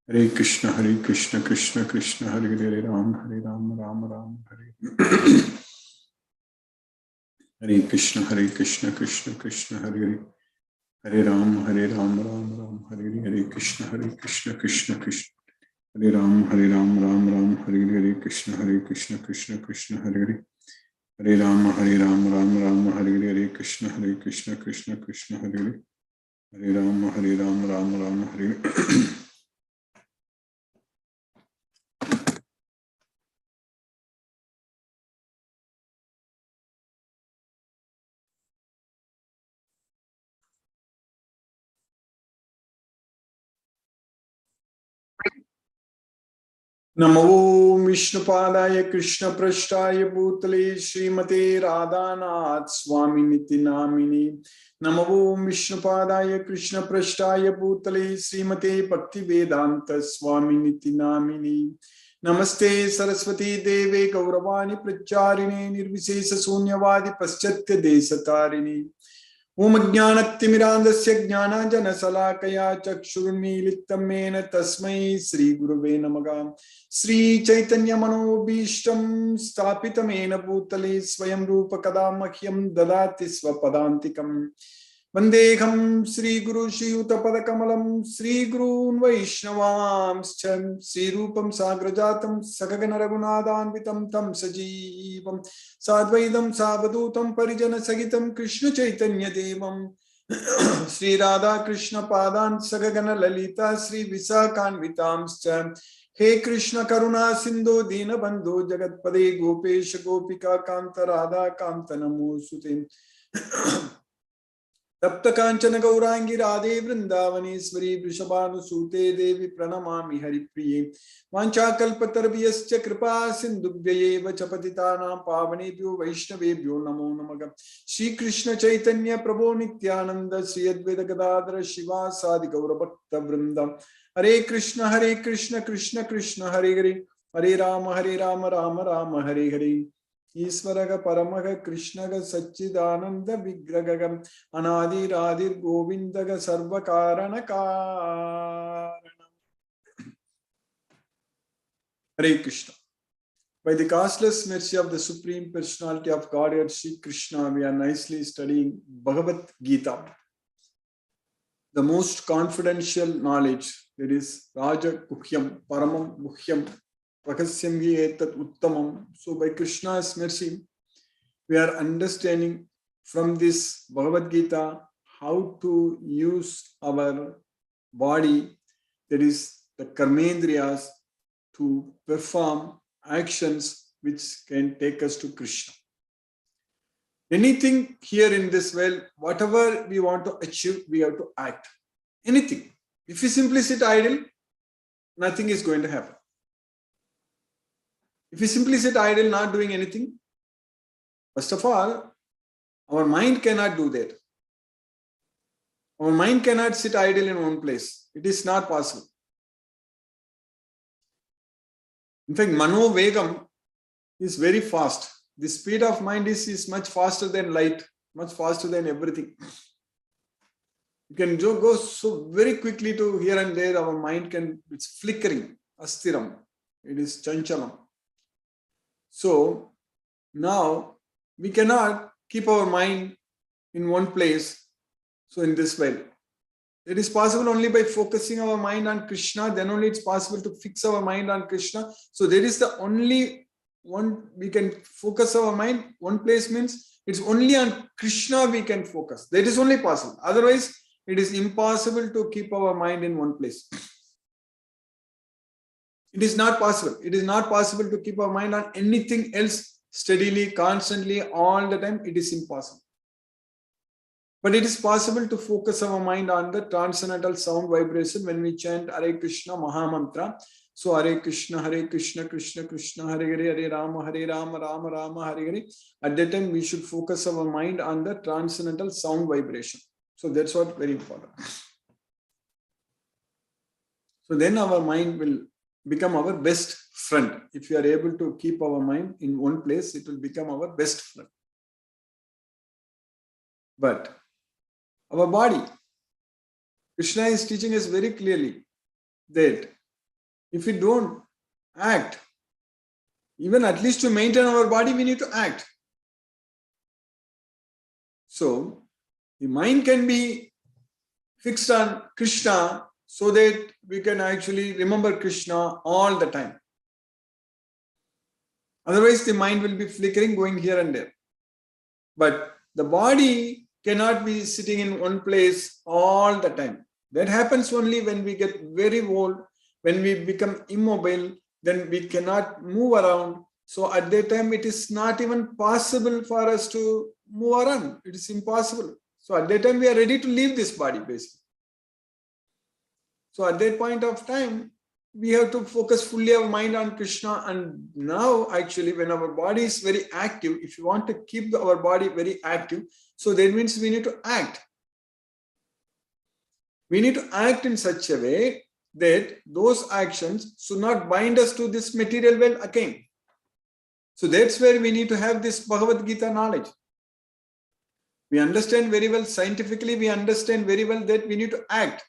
Hare Krishna, Krishna Krishna, Hare Hare, Ram, Ram, Ram, Hare. Hare Krishna, Krishna Krishna, Hare Hare, Hare Ram, Ram, Ram, Hare Hare Krishna, Krishna Krishna, Hare Ram, Ram, Hare Hare Krishna, Krishna Krishna, Hare Hare, Hare Ram, Ram, Hare Hare Krishna, Krishna Krishna, Hare Hare, Hare Ram, Ram, Hare Hare. नमो विष्णुपादाय कृष्ण पृष्ठाय भूतले श्रीमते राधानाथ स्वामिनिति नामिने। नमो विष्णुपादाय कृष्ण पृष्ठाय भूतले श्रीमते भक्ति वेदांत स्वामिनिति नामिने। नमस्ते सरस्वती देवे गौरवाणी प्रचारिणे निर्विशेष शून्यवादी पश्चात्य देशतारिणे। ओम ज्ञानतिमिरान्धस्य ज्ञानाञ्जनशलाकया चक्षुरुन्मीलितं येन तस्मै श्रीगुरुवे नमः। श्रीचैतन्यमनोभीष्टं स्थापितं येन भूतले स्वयं रूप कदा मह्यं ददाति स्वपदान्तिकम्। वन्देऽहं श्रीगुरु श्रीयुतपदकमलं श्रीगुरून् वैष्णवांश्च श्रीरूपं साग्रजातं सगगन रघुनाथान्वितं तं सजीवं साद्वैतं सावधूतं परिजनसहितं कृष्ण चैतन्य देवं श्री राधा कृष्ण पादान् सगगन ललिता श्री विशाखान्वितांश्च। हे कृष्ण करुणा सिंधु दीनबंधु जगत्पदे गोपेश गोपिका कांत राधा कांत नमोस्तुते। तप्त कांचन गौरांगी राधे वृंदावनेश्वरी वृषभानुसूते देवी प्रणमामि हरिप्रिये। वाञ्छाकल्पतरुभ्यश्च कृपा सिन्धुभ्यैव च पतितानां पावनेभ्यो वैष्णवेभ्यो नमो नमः। श्री कृष्ण चैतन्य प्रभो नित्यानंद श्री अद्वैत गदाधर शिवासादि गौरभक्त वृंद। हरे कृष्ण कृष्ण कृष्ण हरे हरे, हरे राम राम राम हरे हरे। ईश्वरः परमः कृष्णः सच्चिदानंद विग्रहः अनादिरादिर् गोविन्दः सर्वकारण कारणम्। Hare Krishna. By the causeless mercy of the Supreme Personality of Godhead, Sri Krishna, we are nicely studying Bhagavad Gita, the most confidential knowledge. That is Raja Guhyam, Paramam Guhyam, Rakasyam hi etat uttamam. So by Krishna's mercy, we are understanding from this Bhagavad Gita how to use our body, that is the karmendriyas, to perform actions which can take us to Krishna. Anything here in this world, whatever we want to achieve, we have to act. Anything. If we simply sit idle, nothing is going to happen. If we simply sit idle, not doing anything, first of all, our mind cannot do that. Our mind cannot sit idle in one place. It is not possible. In fact, Mano Vegam is very fast. The speed of mind is much faster than light, much faster than everything. You can go so very quickly to here and there. Our mind it's flickering, astiram. It is chanchalam. So now we cannot keep our mind in one place. So in this way, it is possible only by focusing our mind on Krishna. Then only it's possible to fix our mind on Krishna. So there is the only one we can focus our mind. One place means it's only on Krishna we can focus. That is only possible. Otherwise, it is impossible to keep our mind in one place. It is not possible. It is not possible to keep our mind on anything else steadily, constantly, all the time. It is impossible. But it is possible to focus our mind on the transcendental sound vibration when we chant Hare Krishna Mahamantra. So Hare Krishna Krishna Krishna Hare Hare, Hare Rama Rama Rama Hare Hare. At that time, we should focus our mind on the transcendental sound vibration. So that's what very important. So then our mind will become our best friend. If we are able to keep our mind in one place, it will become our best friend. But our body, Krishna is teaching us very clearly that If we don't act, even at least to maintain our body, we need to act. So the mind can be fixed on Krishna so that we can actually remember Krishna all the time. Otherwise, the mind will be flickering, going here and there. But the body cannot be sitting in one place all the time. That happens only when we get very old, when we become immobile, then we cannot move around. So at that time, it is not even possible for us to move around. It is impossible. So at that time, we are ready to leave this body, basically. So at that point of time, we have to focus fully our mind on Krishna. And now, actually, when our body is very active, if you want to keep our body very active, so that means we need to act. We need to act in such a way that those actions should not bind us to this material world again. So that's where we need to have this Bhagavad Gita knowledge. We understand very well, scientifically, we understand very well that we need to act.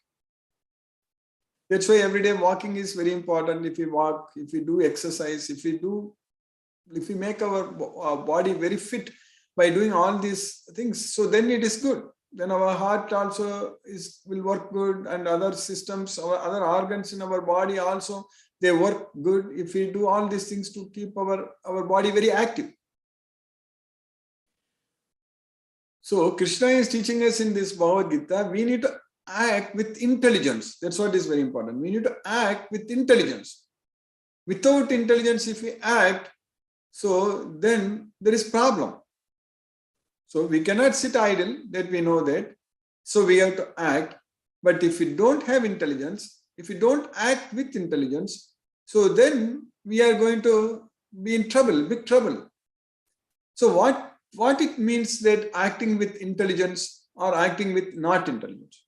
That's why everyday walking is very important. If we walk, if we do exercise, if we make our body very fit by doing all these things, so then it is good. Then our heart also will work good, and other systems, our other organs in our body also, they work good if we do all these things to keep our body very active. So Krishna is teaching us in this Bhagavad Gita, we need to act with intelligence. That's what is very important. We need to act with intelligence. Without intelligence, if we act, so then there is problem. So we cannot sit idle, that we know that. So we have to act. But if we don't have intelligence, if we don't act with intelligence, so then we are going to be in trouble, big trouble. So what it means that acting with intelligence or acting with not intelligence?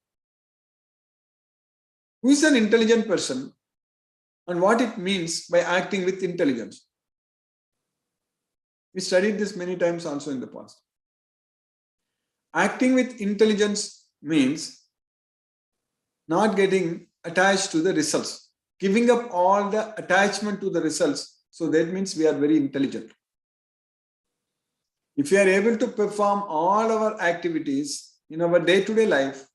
Who is an intelligent person and what it means by acting with intelligence? We studied this many times also in the past. Acting with intelligence means not getting attached to the results, giving up all the attachment to the results. So that means we are very intelligent. If we are able to perform all our activities in our day-to-day life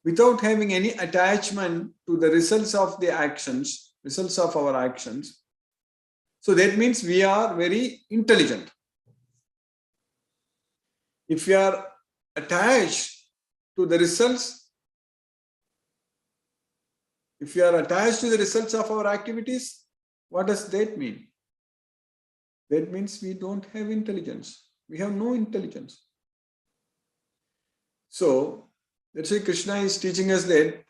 without having any attachment to the results of the actions, results of our actions, so that means we are very intelligent. If we are attached to the results, if we are attached to the results of our activities, what does that mean? That means we don't have intelligence. We have no intelligence. So, that's why Krishna is teaching us that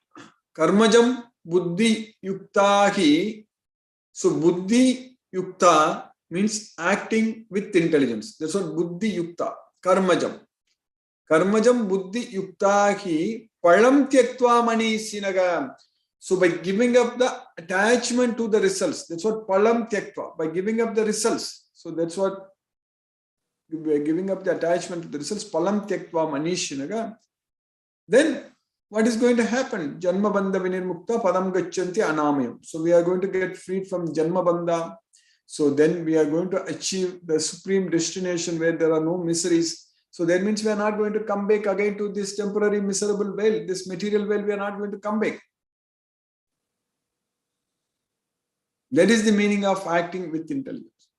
karmajam buddhi yuktahi. So, buddhi yukta means acting with intelligence. That's what buddhi yukta. Karmajam. Karmajam buddhi yuktahi palam tyaktva mani sinaga. So by giving up the attachment to the results, that's what palam tyaktva, by giving up the results. So that's what, by giving up the attachment to the results, palam tyaktva mani sinaga. Then what is going to happen? Janma bandha vinirmukta padam gachanti anamayam. So we are going to get freed from janma bandha. So then we are going to achieve the supreme destination where there are no miseries. So that means we are not going to come back again to this temporary miserable world, this material world, we are not going to come back. That is the meaning of acting with intelligence.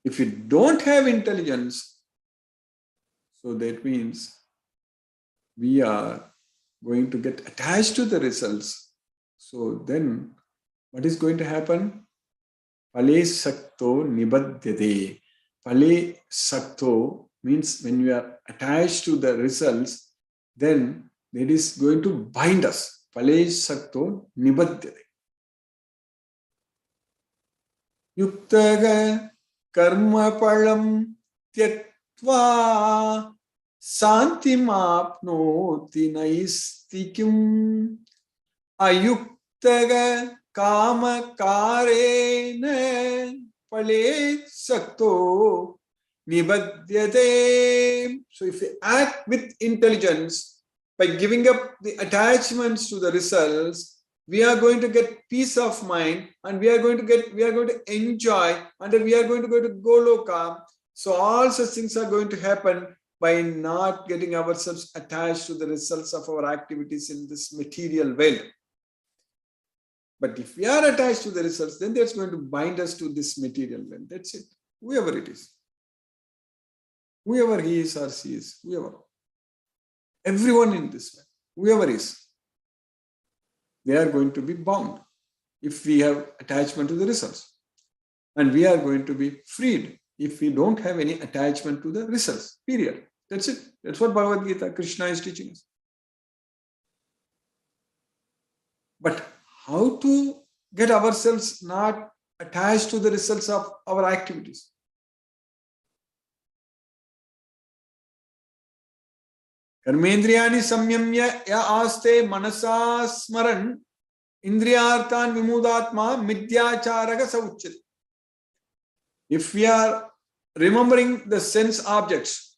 If you don't have intelligence, so that means we are going to get attached to the results. So then what is going to happen? Pale sakto nibadyate. Pale sakto means when you are attached to the results, then it is going to bind us. Pale sakto nibadyate. Yuktaga karma palam tyaktva santimapnoti naistikim ayuktaga kama karena pale sakto nibadyate. So if you act with intelligence by giving up the attachments to the results, we are going to get peace of mind, and we are going to enjoy, and we are going to go to Goloka. So all such things are going to happen by not getting ourselves attached to the results of our activities in this material world. But if we are attached to the results, then that's going to bind us to this material world. That's it. Whoever it is. Whoever he is or she is. Whoever. Everyone in this world. Whoever is. They are going to be bound if we have attachment to the results. And we are going to be freed if we don't have any attachment to the results. Period. That's it. That's what Bhagavad Gita, Krishna is teaching us. But how to get ourselves not attached to the results of our activities? Karmendriyani samyamya ya aste manasa smaran indriyarthan vimudatma midyacharaga sauchyate. If we are remembering the sense objects,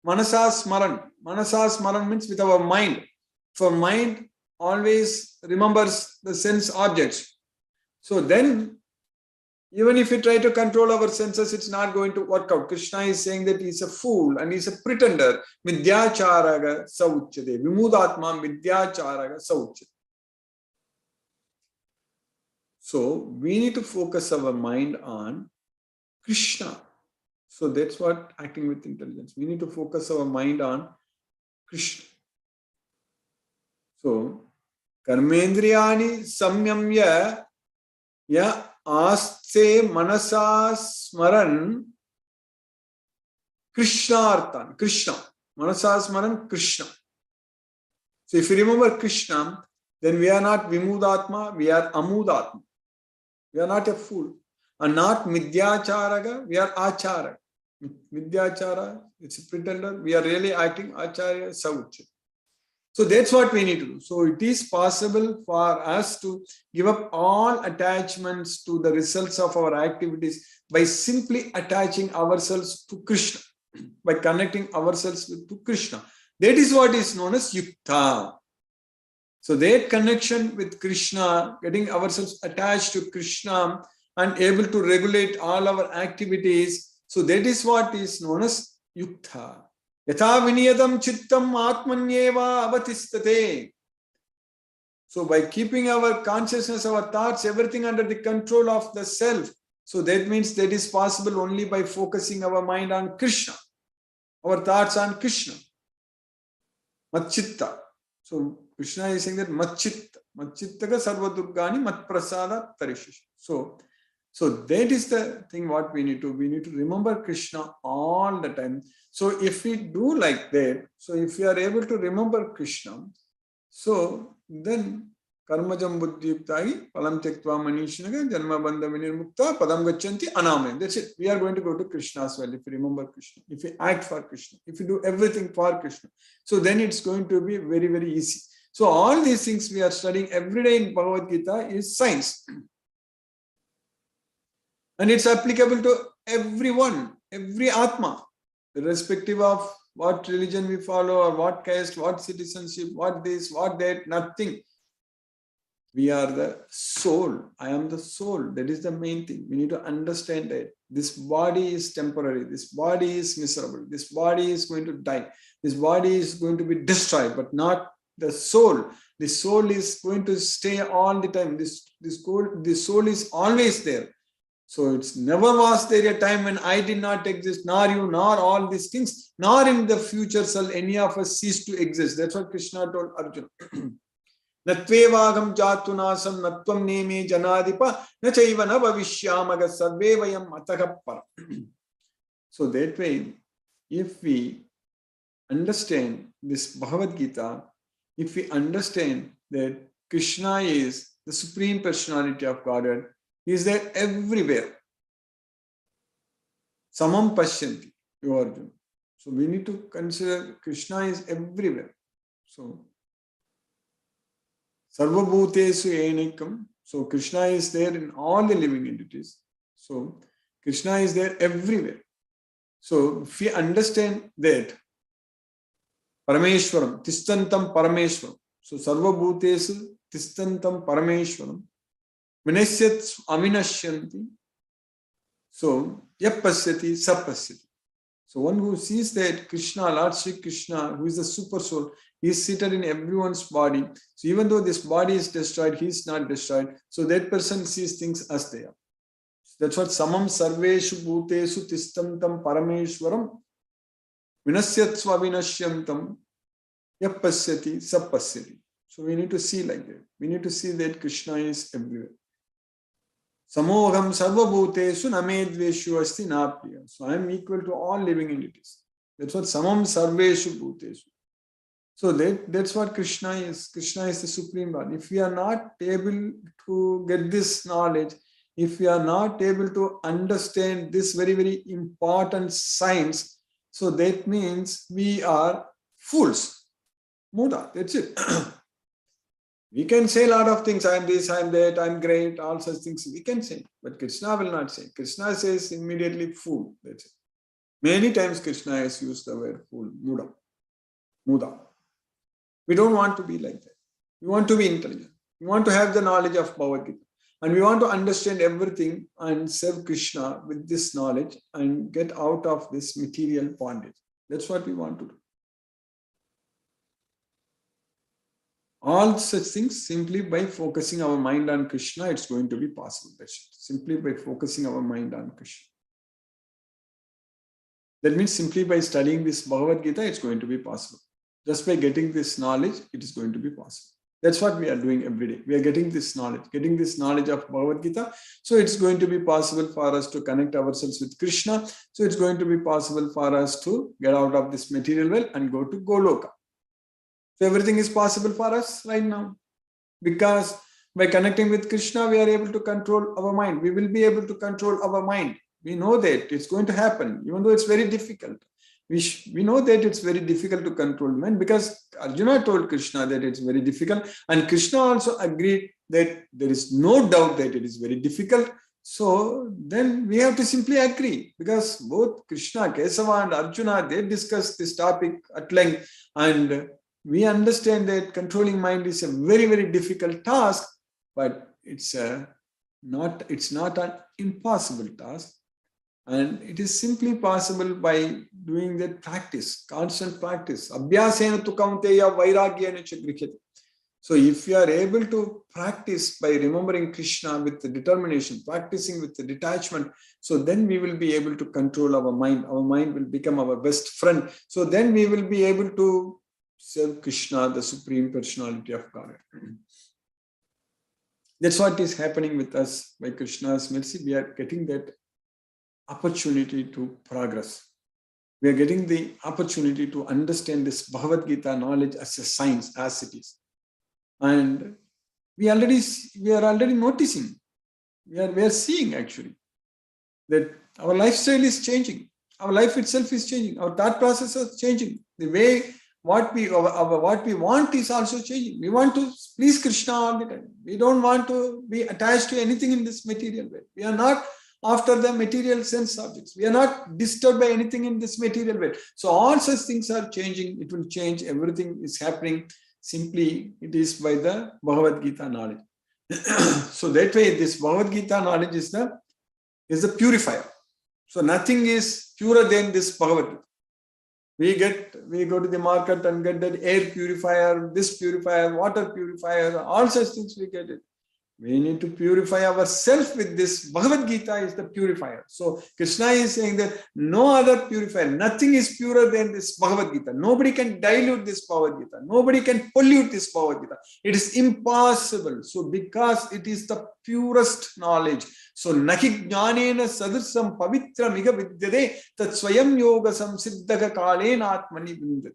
manasa smaran means with our mind. For mind always remembers the sense objects. So then, even if we try to control our senses, it's not going to work out. Krishna is saying that he's a fool and he's a pretender. Midyacharaga sauchyate. Vimudatma midyacharaga sauchyate. So we need to focus our mind on Krishna. So that's what acting with intelligence. We need to focus our mind on Krishna. So, karmendriyani samyamya ya aste manasa smaran Krishnarthan. Krishna. Manasa smaran Krishna. So if you remember Krishna, then we are not Vimudatma, we are Amudatma. We are not a fool. And not Midyacharaga, we are Achara. Midyachara, it's a pretender. We are really acting Acharya Sauchyate. So that's what we need to do. So it is possible for us to give up all attachments to the results of our activities by simply attaching ourselves to Krishna, by connecting ourselves to Krishna. That is what is known as Yukta. So that connection with Krishna, getting ourselves attached to Krishna and able to regulate all our activities, so that is what is known as Yukta. Yatha viniyadam chittam atmanyeva avatistate. So by keeping our consciousness, our thoughts, everything under the control of the self, so that means that is possible only by focusing our mind on Krishna, our thoughts on Krishna. Matchitta. So Krishna is saying that Matchitta. Matchittaga sarvadurgani matprasada tarishish. So that is the thing what we need to. We need to remember Krishna all the time. So if we do like that, so if we are able to remember Krishna, so then karmajam buddhiyuktagi palam tyaktva manishnaga janma bandha vinirmukta padam gachanti anamaya. That's it. We are going to go to Krishna as well if we remember Krishna, if we act for Krishna, if we do everything for Krishna. So then it's going to be very, very easy. So all these things we are studying every day in Bhagavad Gita is science. And it's applicable to everyone, every Atma, irrespective of what religion we follow or what caste, what citizenship, what this, what that, nothing. We are the soul. I am the soul. That is the main thing. We need to understand that this body is temporary. This body is miserable. This body is going to die. This body is going to be destroyed, but not the soul. The soul is going to stay all the time. This soul is always there. So it's never was there a time when I did not exist, nor you, nor all these things, nor in the future shall any of us cease to exist. That's what Krishna told Arjuna. Natvevagam jatunasam natvam neme janadipa nachaiva na bhavishyamaga sarvevayam atakappara. So that way, if we understand this Bhagavad Gita, if we understand that Krishna is the Supreme Personality of Godhead, He is there everywhere. Samam pashyanti, Arjuna. So we need to consider Krishna is everywhere. So Sarva Bhutesu Enikam. So Krishna is there in all the living entities. So Krishna is there everywhere. So if we understand that, Parameshwaram, Tistantam Parameshwaram. So Sarva Bhutesu tistantam parameshwaram vinasyat avinashyanti. So, yapasyati sapasyati. So one who sees that Krishna, Lord Shri Krishna, who is the super soul, he is seated in everyone's body. So even though this body is destroyed, he is not destroyed. So that person sees things as they are. That's what samam sarveshu bhutesu tistantam parameshwaram vinasyatsva vinashyantam yapasyati sapasyati. So we need to see like that. We need to see that Krishna is everywhere. Samoham sarvabhutesu namedveshu asti napriya. So I am equal to all living entities. That's what samam sarveshu bhutesu. So that's what Krishna is. Krishna is the Supreme Lord. If we are not able to get this knowledge, if we are not able to understand this very, very important science, so that means we are fools. Muda, that's it. We can say a lot of things, I am this, I am that, I am great, all such things we can say. But Krishna will not say. Krishna says immediately fool. That's it. Many times Krishna has used the word fool, muda. Muda. We don't want to be like that. We want to be intelligent. We want to have the knowledge of Bhagavad Gita. And we want to understand everything and serve Krishna with this knowledge and get out of this material bondage. That's what we want to do. All such things simply by focusing our mind on Krishna, it's going to be possible. That's it. Simply by focusing our mind on Krishna. That means simply by studying this Bhagavad Gita, it's going to be possible. Just by getting this knowledge, it is going to be possible. That's what we are doing every day. We are getting this knowledge of Bhagavad Gita. So it's going to be possible for us to connect ourselves with Krishna. So it's going to be possible for us to get out of this material world and go to Goloka. So everything is possible for us right now. Because by connecting with Krishna, we are able to control our mind. We will be able to control our mind. We know that it's going to happen, even though it's very difficult. We know that it's very difficult to control mind because Arjuna told Krishna that it's very difficult. And Krishna also agreed that there is no doubt that it is very difficult. So then we have to simply agree because both Krishna, Kesava and Arjuna, they discussed this topic at length. And we understand that controlling mind is a very, very difficult task, but it's not an impossible task. And it is simply possible by doing that practice, constant practice. Abhyasena tu kaunteya vairagyena cha grihate. So if you are able to practice by remembering Krishna with the determination, practicing with the detachment, so then we will be able to control our mind. Our mind will become our best friend. So then we will be able to serve Krishna, the Supreme Personality of God. That's what is happening with us by Krishna's mercy. We are getting that opportunity to progress. We are getting the opportunity to understand this Bhagavad Gita knowledge as a science, as it is. And we are already noticing, we are seeing actually that our lifestyle is changing. Our life itself is changing. Our thought process is changing. The way what we want is also changing. We want to please Krishna all the time. We don't want to be attached to anything in this material way. We are not after the material sense objects. We are not disturbed by anything in this material way. So all such things are changing. It will change. Everything is happening. Simply, it is by the Bhagavad Gita knowledge. So that way, this Bhagavad Gita knowledge is the purifier. So nothing is purer than this Bhagavad Gita. We go to the market and get that air purifier, this purifier, water purifier, all such things we get it. We need to purify ourselves with this. Bhagavad Gita is the purifier. So Krishna is saying that no other purifier, nothing is purer than this Bhagavad Gita. Nobody can dilute this Bhagavad Gita. Nobody can pollute this Bhagavad Gita. It is impossible. So because it is the purest knowledge. So nahi jnanena sadrsam pavitra miga vidyade tat swayam yoga samsiddhaka kalena atmani vindati.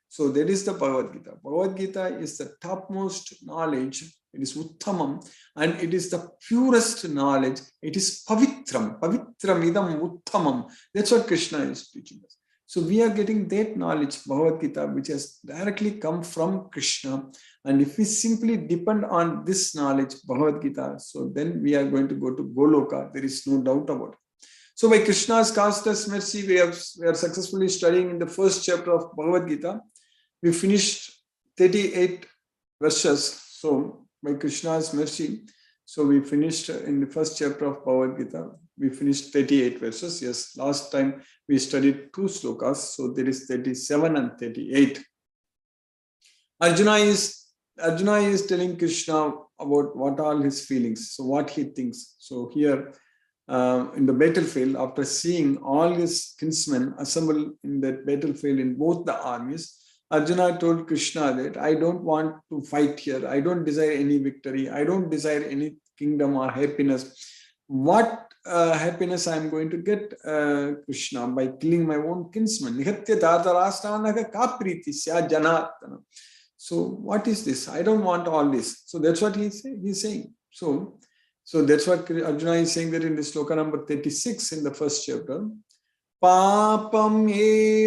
So that is the Bhagavad Gita. Bhagavad Gita is the topmost knowledge. It is Uttamam and it is the purest knowledge. It is Pavitram. Pavitram idam Uttamam. That's what Krishna is teaching us. So we are getting that knowledge, Bhagavad Gita, which has directly come from Krishna. And if we simply depend on this knowledge, Bhagavad Gita, so then we are going to go to Goloka. There is no doubt about it. So by Krishna's constant mercy, we are successfully studying in the first chapter of Bhagavad Gita. We finished 38 verses. So by Krishna's mercy. So we finished in the first chapter of Bhagavad Gita. We finished 38 verses. Yes, last time we studied 2 slokas. So there is 37 and 38. Arjuna is telling Krishna about what all his feelings, so what he thinks. So here in the battlefield, after seeing all his kinsmen assemble in that battlefield in both the armies, Arjuna told Krishna that I don't want to fight here. I don't desire any victory. I don't desire any kingdom or happiness. What happiness I am going to get, Krishna, by killing my own kinsman? Nihatya dhartarashtranaga kapriti sya janatana. So what is this? I don't want all this. So that's what he's saying. So that's what Arjuna is saying there in the sloka number 36 in the first chapter. Papam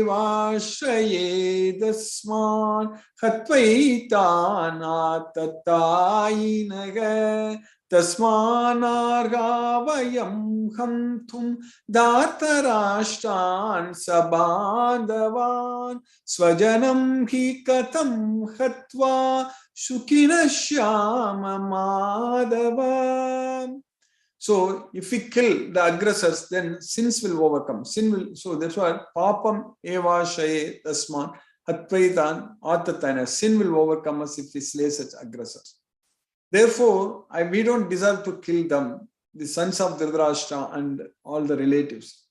evashraye dasman hatvaitanatatayinaga tasmanargavayam hamtum datarashtan sabandhavan swajanam hi katam hatva shukinashyama madhavam. So if we kill the aggressors, then sins will overcome. So that's why papam eva shaye tasman hatvaitan atatana. Sin will overcome us if we slay such aggressors. Therefore, we don't deserve to kill them, the sons of Dhritarashtra and all the relatives.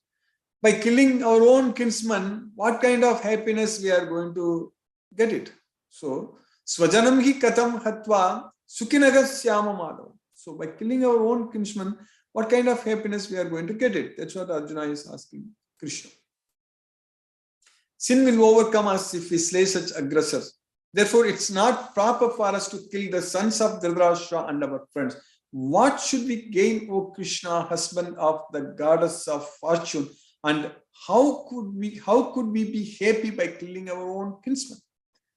By killing our own kinsman, what kind of happiness we are going to get it? So, swajanam hi katam hatva sukinagasya madhavam. So by killing our own kinsman, what kind of happiness we are going to get it? That's what Arjuna is asking Krishna. Sin will overcome us if we slay such aggressors. Therefore, it's not proper for us to kill the sons of Dhritarashtra and our friends. What should we gain, O Krishna, husband of the goddess of fortune? And how could we be happy by killing our own kinsman?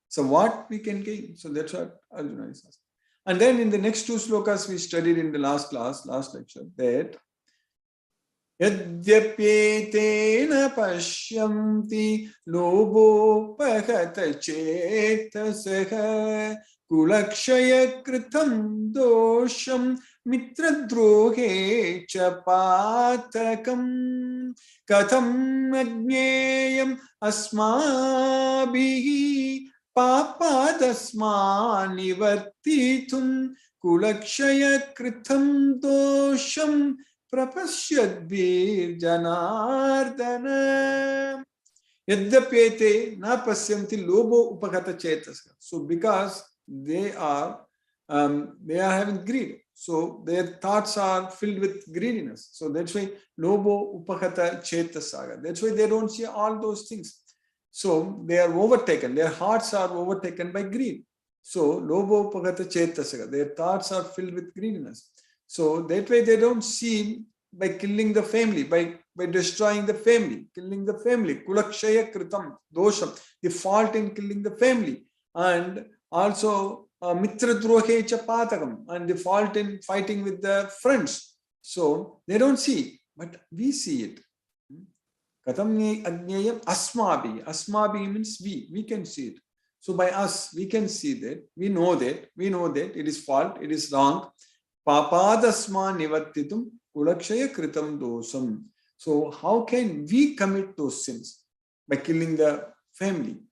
So what we can gain? So that's what Arjuna is asking. And then in the next 2 slokas we studied in the last lecture, that Yadyapyetena pashyanti lobopahata chetasaha kulakshaya kritam dosham mitradrohe cha patakam katham ajneyam asmabhihi papadasmani vartitum kulakshaya kritam dosham prapasyadbir janardana. Yadyapyete na pasyanti lobo upagata chetasaka. So because they are having greed, so their thoughts are filled with greediness. So that's why lobo upagata chetasaka. That's why they don't see all those things. So they are overtaken, their hearts are overtaken by greed. So lobo upagata chetasaka, their thoughts are filled with greediness. So that way they don't see by killing the family, by destroying the family, killing the family, kulakshaya kritam dosham, the fault in killing the family, and also mitra drohe cha patakam, and the fault in fighting with the friends. So they don't see, but we see it. Katam ajneyam asmabi. Asmabi means we can see it. So by us, we can see that, we know that it is fault, it is wrong. Papadasma nivattitum kulakshaya kritam dosam. So how can we commit those sins? By killing the family.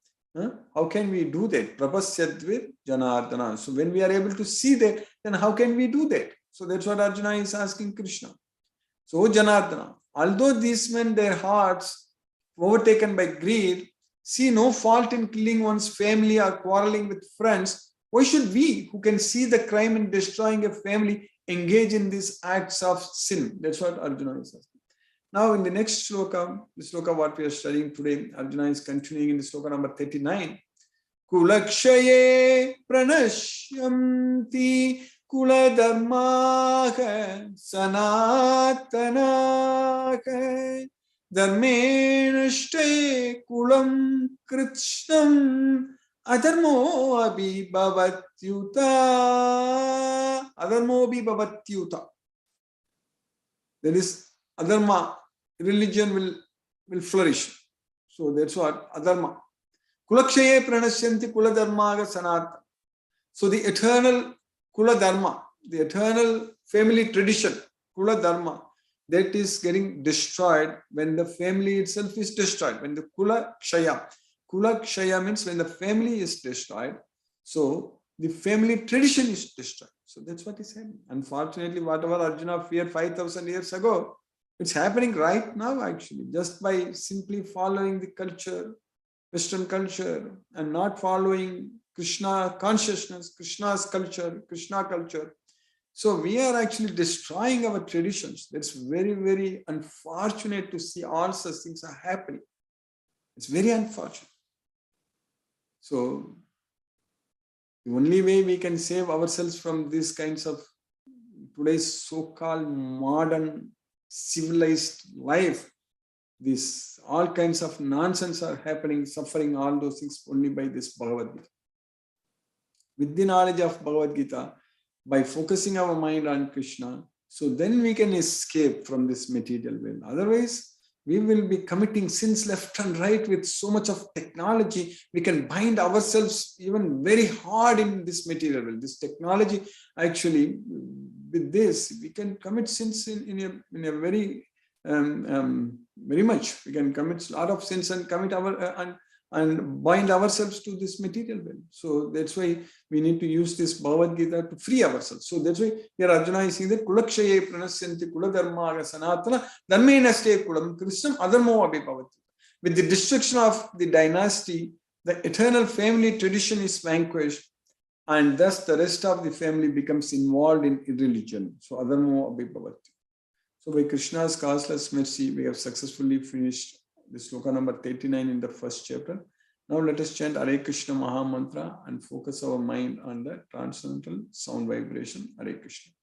How can we do that? Prapasyadvir janardana. So when we are able to see that, then how can we do that? So that's what Arjuna is asking Krishna. So Janardana, although these men, their hearts overtaken by greed, see no fault in killing one's family or quarreling with friends, why should we, who can see the crime in destroying a family, engage in these acts of sin? That's what Arjuna is asking. Now in the next sloka, the sloka what we are studying today, Arjuna is continuing in the sloka number 39. Kulakshaye pranashyanti kula dharmaha sanatanaha dharmenashte kulam kritshnam adharmo abhibhavatyuta. That is, adharma, religion will flourish. So that's what adharma. Kulakshaye pranashyanti kula dharmaga sanatana. So the eternal Kula Dharma, the eternal family tradition, Kula Dharma, that is getting destroyed when the family itself is destroyed, when the Kula Kshaya means when the family is destroyed. So the family tradition is destroyed. So that's what is happening. Unfortunately, whatever Arjuna feared 5,000 years ago, it's happening right now actually, just by simply following the culture, Western culture, and not following Krishna consciousness, Krishna's culture, Krishna culture. So we are actually destroying our traditions. That's very, very unfortunate to see all such things are happening. It's very unfortunate. So the only way we can save ourselves from these kinds of today's so-called modern civilized life, this all kinds of nonsense are happening, suffering all those things only by this Bhagavad Gita. With the knowledge of Bhagavad Gita, by focusing our mind on Krishna, so then we can escape from this material world. Otherwise, we will be committing sins left and right with so much of technology. We can bind ourselves even very hard in this material world. This technology, actually, with this, we can commit sins in a very, very much. We can commit a lot of sins and commit and bind ourselves to this material world. So that's why we need to use this Bhagavad Gita to free ourselves. So that's why here Arjuna is saying that Kulakshaye pranasyanti kula dharma sanatana dharme naste kulam krishnam adharmo abhibhavati. With the destruction of the dynasty, the eternal family tradition is vanquished, and thus the rest of the family becomes involved in irreligion. So adharmo abhibhavati. So by Krishna's causeless mercy, we have successfully finished the sloka number 39 in the first chapter. Now let us chant Hare Krishna Maha Mantra and focus our mind on the transcendental sound vibration. Hare Krishna.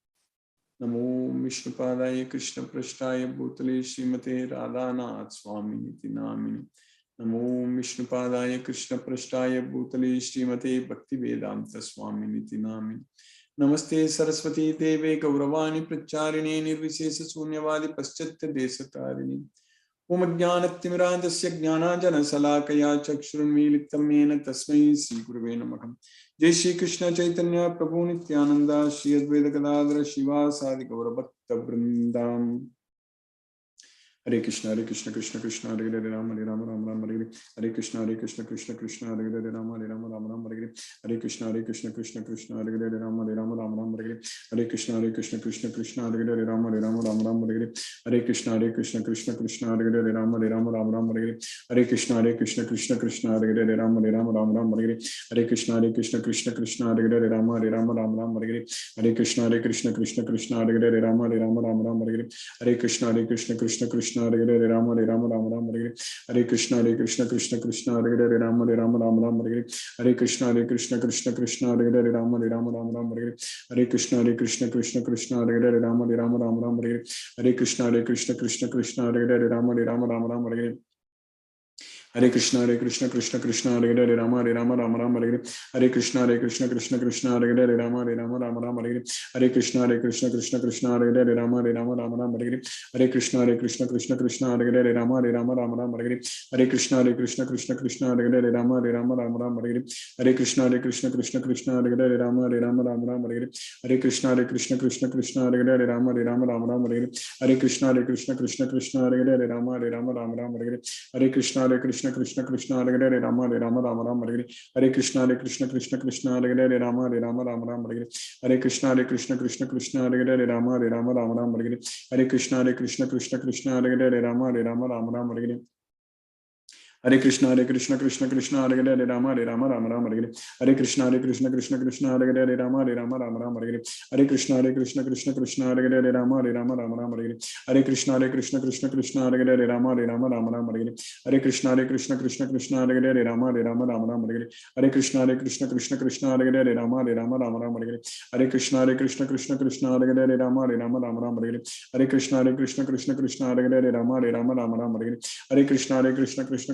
Namo Vishnupadaya Krishna Prashtaya Bhutale Srimate Radhanath Swami Niti Namini. Namo Vishnupadaya Krishna Prashtaya Bhutale Srimate Bhakti Vedanta Swami Niti Namini. Namaste Saraswati Deve Gauravani Pracharine Nirvishesha Sunyavadi Paschatya Desatarini. Om Jnanatimirandasya Jnananjana Salakaya Chakshurunmilitam Yena Tasmai Sri Gurave Namah. Jai Shri Krishna Chaitanya Prabhu Nityananda Shri Advaita Gadadhara Shiva Sadi Gaura Bhakta Vrindam. Hare Krishna Krishna Krishna Hare Hare Rama Rama Rama Hare Hare Krishna Krishna Krishna Hare Hare Rama Rama Rama Hare Hare Krishna Krishna Krishna Hare Hare Rama Rama Hare Hare Krishna Krishna Krishna Hare Hare Rama Rama Hare Hare Krishna Krishna Krishna Hare Hare Rama Rama Hare Hare Krishna Krishna Krishna Hare Hare Rama Rama Hare Hare Krishna Krishna Krishna Hare Hare Rama Rama Hare Hare Krishna Krishna Krishna Hare Hare Rama Rama Hare Hare Krishna Krishna Krishna Hare Hare Rama Rama Hare Hare Krishna Krishna Krishna Hare Hare Rama Rama Hare Hare Krishna Krishna Krishna Hare Hare Rama Rama Hare Hare Krishna Krishna Krishna Hare Hare Rama Rama Hare Hare Krishna Krishna Krishna Hare Hare Rama Rama Hare Hare Hare Krishna Krishna Hare Hare Rama Rama Hare Hare Krishna Krishna Krishna Hare Hare Rama Rama Hare Hare Krishna Krishna Krishna Hare Hare Rama Rama Hare Hare Krishna Krishna Krishna Hare Hare Rama Rama Hare Hare Krishna Krishna Krishna Hare Hare Rama Rama Hare Hare Krishna Krishna Krishna Hare Hare Rama Rama Hare Hare Krishna Krishna Krishna Hare Hare Rama Rama Hare Hare Krishna Krishna Krishna Hare Hare Rama Rama Hare Hare Krishna Krishna Hare Hare Rama Rama Hare Hare Krishna Krishna Krishna Hare Hare Rama Rama Hare Hare Krishna Krishna Krishna Hare Hare Rama Rama Hare Hare Krishna Krishna Krishna Hare Hare Rama Rama Hare Hare Hare Krishna Krishna Hare Hare Rama Rama Hare Hare Krishna Krishna Hare Hare Rama Rama Hare Hare Krishna Krishna Hare Hare Rama Rama Hare Hare Krishna Krishna Hare Hare Rama Rama Hare Hare Krishna Krishna Hare Hare Rama Rama Hare Hare Krishna Krishna Hare Hare Rama Rama Hare Hare Krishna Krishna Hare Hare Rama Rama Hare Hare Krishna Krishna Hare Hare Rama Rama Hare Hare Krishna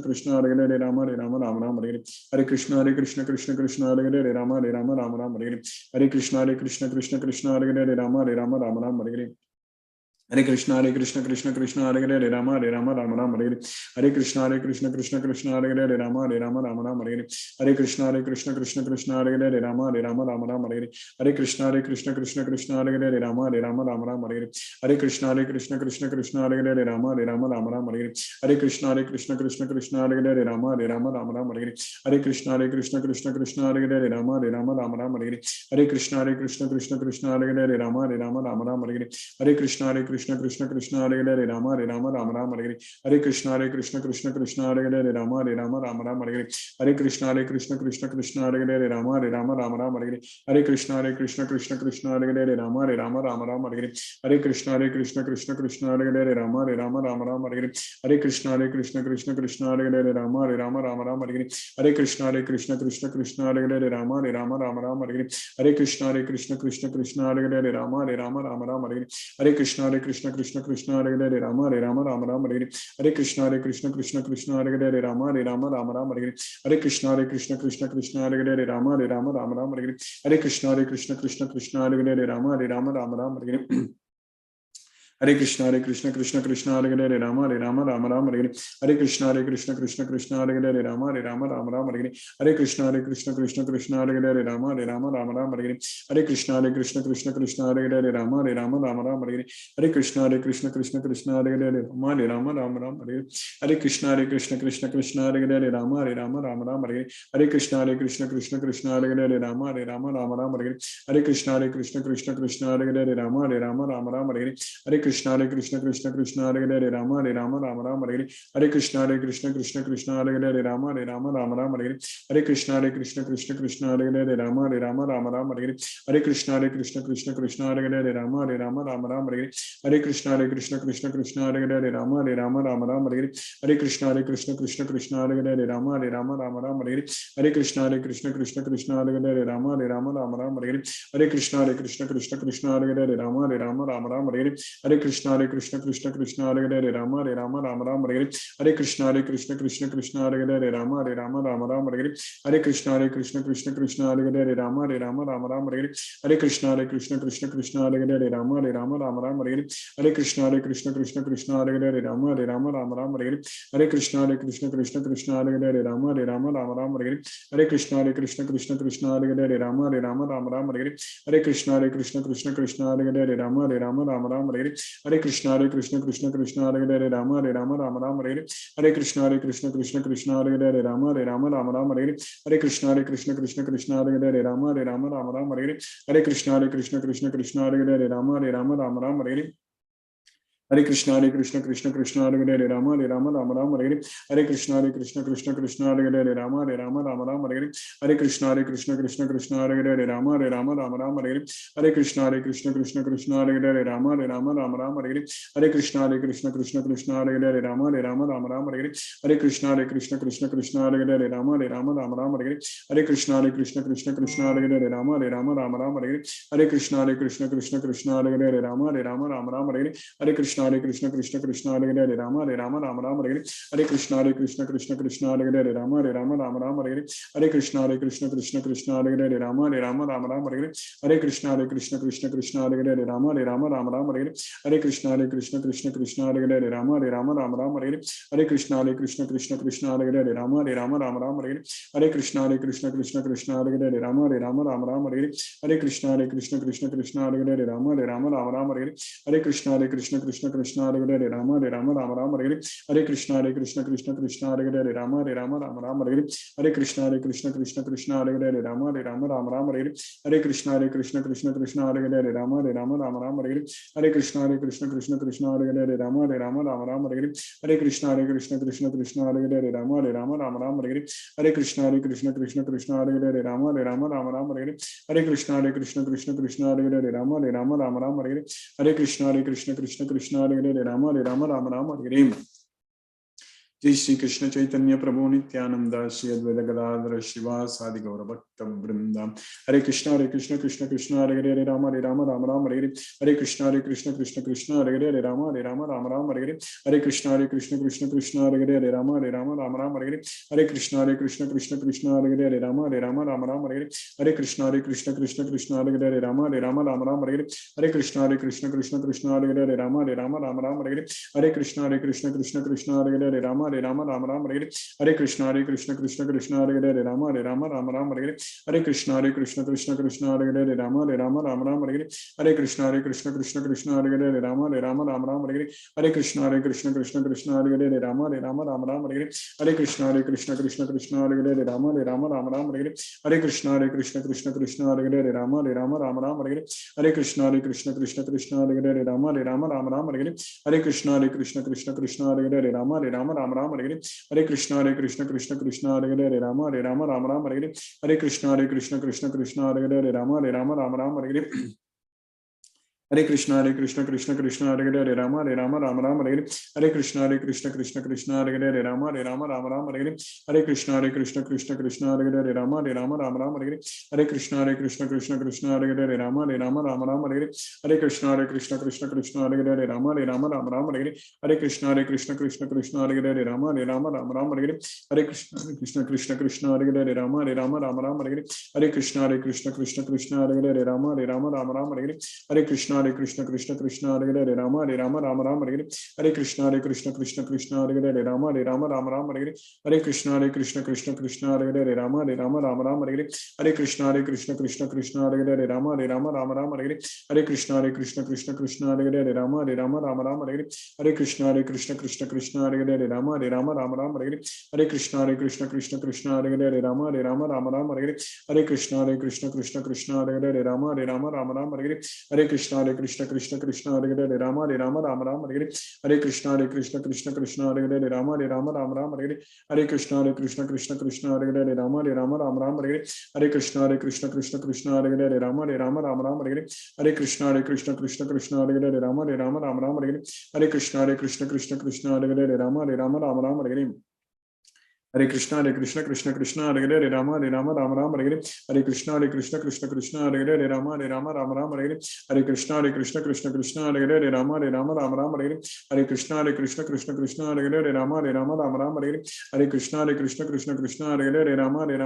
Krishna Hare Hare Rama Rama Hare Hare Krishna Krishna Hare Hare Rama Rama Hare Hare Krishna Krishna Hare Hare Rama Rama Hare Hare Krishna Krishna Hare Hare Rama Rama Hare Hare Hare Krishna Krishna Krishna Hare Hare Rama Rama Rama Hare Hare Krishna Krishna Krishna Hare Hare Rama Rama Hare Hare Krishna Krishna Krishna Hare Hare Rama Rama Hare Hare Krishna Krishna Krishna Hare Hare Rama Rama Hare Hare Krishna Krishna Krishna Hare Hare Rama Rama Hare Hare Krishna Krishna Krishna Hare Hare Rama Rama Hare Hare Krishna Krishna Krishna Hare Hare Rama Rama Hare Hare Krishna Krishna Krishna Hare Hare Rama Rama Hare Hare Krishna Krishna Krishna Hare Hare Rama Rama Hare Hare Krishna Krishna Krishna Hare Hare Rama Rama Hare Hare Krishna Krishna Krishna Hare Hare Rama Rama Hare Hare Krishna Krishna Krishna Hare Hare Rama Rama Hare Hare Krishna Krishna Krishna Hare Hare Rama Rama Hare Hare Krishna Krishna Krishna Hare Hare Rama Rama Hare Hare Krishna Krishna Krishna Hare Hare Rama Rama Hare Hare Krishna Krishna Krishna Hare Hare Rama Rama Hare Hare Krishna Krishna Krishna Hare Hare Rama Rama Hare Hare Krishna Krishna Krishna Hare Hare Rama Rama Hare Hare Krishna Krishna Krishna Hare Hare Rama Rama Hare Hare Krishna Krishna Krishna Hare Hare Rama Rama Hare Hare Krishna Krishna Krishna Hare Hare Rama Rama Hare Hare Krishna Krishna Krishna Hare Hare Rama Rama Hare Hare Krishna Krishna Krishna Hare Hare Rama Rama Hare Hare Krishna Krishna Krishna Hare Hare Rama Rama Hare Hare Krishna Krishna Krishna Hare Hare Rama Hare Hare Krishna Krishna Krishna Hare Hare Rama Rama Hare Hare Krishna Krishna Krishna Hare Hare Rama Rama Hare Hare Krishna Krishna Krishna Hare Hare Rama Rama Hare Hare Krishna Krishna Krishna Hare Hare Rama Rama Hare Hare Krishna Krishna Krishna Hare Hare Rama Rama Hare Hare Krishna Krishna Krishna Hare Hare Rama Rama Hare Hare Krishna Krishna Krishna Hare Hare Rama Rama Hare Hare Krishna Krishna Krishna Hare Hare Rama Rama Hare Hare Krishna Krishna Krishna Hare Hare Rama Rama Hare Hare Krishna Krishna Krishna Hare Hare Rama Rama Hare Hare Krishna Krishna Krishna Hare Hare Rama Rama Hare Hare Krishna Krishna Krishna Hare Hare Rama Rama Hare Hare Krishna Krishna Krishna Hare Hare Rama Rama Hare Hare Krishna Krishna Krishna Hare Hare Rama Rama Hare Hare Krishna Krishna Krishna Hare Hare Rama Rama Hare Hare Krishna Krishna Krishna Hare Hare Rama Rama Hare Hare Krishna Krishna Krishna Hare Hare Rama Rama Hare Hare Krishna Krishna Krishna Hare Hare Rama Rama Hare Hare Krishna Krishna Krishna Hare Hare Rama Rama Hare Hare Krishna Krishna Krishna Hare Hare Rama Rama Hare Hare Krishna Krishna Krishna Hare Hare Rama Rama Hare Hare Krishna Krishna Krishna Hare Hare Rama Rama Hare Hare Krishna Krishna Krishna Hare Hare Rama Rama Hare Hare Krishna Krishna Hare Hare Rama Rama Hare Hare Krishna Krishna Krishna Hare Hare Rama Rama Hare Hare Krishna Krishna Krishna Hare Hare Rama Rama Hare Hare Krishna Krishna Krishna Hare Hare Rama Rama Hare Hare Krishna Krishna Krishna Hare Hare Rama Rama Hare Hare Krishna Krishna Krishna Hare Hare Rama Rama Hare Hare Krishna Krishna Krishna Hare Hare Rama Rama Hare Hare Krishna Krishna Krishna Hare Hare Rama Rama Hare Hare Krishna Krishna Krishna Hare Hare Rama Rama Hare Hare Krishna Krishna Krishna Hare Hare Rama Rama Hare Hare Krishna Krishna Krishna Hare Hare Rama Rama Hare Hare Krishna Krishna Krishna Hare Hare Rama Rama Hare Hare Krishna Krishna Krishna Hare Hare Rama Rama Hare Hare Krishna Krishna Krishna Hare Hare Rama Rama Hare Hare Krishna Krishna Krishna Hare Hare Rama Rama Hare Hare Krishna Krishna Krishna Hare Hare Rama Rama Hare Hare Krishna Krishna Krishna Hare Hare Rama Rama Hare Hare Krishna Krishna Krishna Hare Hare Rama Rama Hare Hare Krishna Krishna Krishna Hare Hare Rama Rama Hare Hare Krishna Krishna Krishna Hare Hare Rama Rama Hare Hare Krishna Krishna Krishna Hare Hare Rama Rama Hare Hare Krishna Krishna Krishna Hare Hare Rama Rama Hare Hare Krishna Krishna Krishna Hare Hare Rama Rama Hare Hare Krishna Krishna Krishna Hare Hare Rama Rama Hare Hare Krishna Krishna Krishna Hare Hare Rama Rama Hare जय श्री कृष्ण चैतन्य प्रभु नित्यानंद श्री अद्वैत गदाधर शिवासादि गौर भक्त वृंद। हरे कृष्ण कृष्ण कृष्ण हरे हरे हरे राम राम राम हरे हरे। हरे कृष्ण कृष्ण कृष्ण हरे हरे हरे राम राम हरे हरे। हरे कृष्ण कृष्ण कृष्ण हरे हरे हरे राम राम हरे हरे। हरे कृष्ण कृष्ण हरे हरे हरे राम राम हरे हरे। हरे कृष्ण कृष्ण कृष्ण हरे हरे हरे राम राम हरे हरे। हरे कृष्ण कृष्ण कृष्ण हरे हरे हरे राम राम हरे हरे। हरे कृष्ण कृष्ण हरे हरे हरे राम राम हरे हरे। हरे कृष्ण कृष्ण हरे हरे राम राम हरे हरे। हरे कृष्ण कृष्ण कृष्ण हरे हरे राम राम हरे हरे। हरे कृष्ण कृष्ण कृष्ण हरे हरे राम राम हरे हरे। हरे कृष्ण कृष्ण कृष्ण हरे हरे राम राम हरे हरे। हरे कृष्ण कृष्ण कृष्ण हरे हरे राम राम हरे हरे। हरे कृष्ण कृष्ण कृष्ण हरे हरे राम राम हरे हरे। हरे कृष्ण कृष्ण कृष्ण हरे हरे राम राम हरे हरे। हरे कृष्ण कृष्ण हरे हरे राम राम हरे हरे। हरे कृष्ण कृष्ण कृष्ण हरे हरे राम राम हरे हरे। हरे कृष्ण कृष्ण कृष्ण हरे हरे राम राम हरे हरे। हरे कृष्ण कृष्ण हरे हरे राम राम हरे हरे। हरे कृष्ण कृष्ण हरे हरे राम राम हरे हरे। हरे कृष्ण कृष्ण कृष्ण हरे हरे राम राम हरे हरे। हरे कृष्ण कृष्ण कृष्ण हरे हरे राम राम हरे हरे। हरे कृष्ण कृष्ण कृष्ण हरे हरे राम राम हरे हरे। हरे कृष्ण कृष्ण कृष्ण हरे हरे राम राम हरे हरे। हरे कृष्ण कृष्ण हरे हरे राम राम हरे हरे। हरे कृष्ण कृष्ण कृष्ण हरे हरे राम राम हरे हरे। हरे कृष्ण कृष्ण हरे हरे राम राम हरे हरे। हरे कृष्ण कृष्ण कृष्ण हरे हरे राम राम हरे हरे। हरे कृष्ण कृष्ण कृष्ण हरे हरे राम राम हरे हरे। हरे कृष्ण कृष्ण कृष्ण हरे हरे राम राम हरे हरे। हरे कृष्ण कृष्ण कृष्ण हरे हरे राम राम हरे हरे। हरे कृष्ण कृष्ण कृष्ण हरे हरे राम राम हरे हरे। हरे कृष्ण कृष्ण कृष्ण हरे हरे राम राम हरे हरे। हरे कृष्ण कृष्ण कृष्ण हरे हरे राम राम हरे हरे। हरे कृष्ण कृष्ण हरे हरे राम राम हरे हरे। हरे कृष्ण कृष्ण कृष्ण हरे हरे राम राम हरे हरे। हरे कृष्ण कृष्ण कृष्ण हरे हरे राम राम हरे हरे। हरे कृष्ण कृष्ण कृष्ण हरे हरे राम राम हरे हरे। हरे कृष्ण कृष्ण कृष्ण हरे हरे राम राम हरे हरे। हरे कृष्ण कृष्ण कृष्ण हरे हरे राम राम हरे हरे। हरे कृष्ण कृष्ण हरे हरे राम राम हरे हरे। हरे कृष्ण कृष्ण हरे हरे राम राम हरे हरे। हरे कृष्ण कृष्ण कृष्ण हरे हरे राम राम हरे हरे। हरे कृष्ण कृष्ण कृष्ण हरे हरे राम राम हरे हरे। हरे कृष्ण कृष्ण कृष्ण हरे हरे राम राम हरे हरे। हरे कृष्ण कृष्ण कृष्ण हरे हरे राम राम हरे हरे। हरे कृष्ण कृष्ण कृष्ण हरे हरे राम राम हरे हरे। हरे कृष्ण कृष्ण कृष्ण हरे हरे राम राम हरे हरे। हरे कृष्ण कृष्ण हरे हरे राम राम हरे हरे। हरे कृष्ण कृष्ण हरे हरे राम राम हरे हरे। हरे कृष्ण कृष्ण कृष्ण हरे हरे राम राम हरे हरे। हरे कृष्ण कृष्ण कृष्ण हरे हरे राम राम हरे हरे। हरे कृष्ण कृष्ण कृष्ण हरे हरे राम राम हरे हरे। हरे कृष्ण कृष्ण कृष्ण हरे हरे राम राम हरे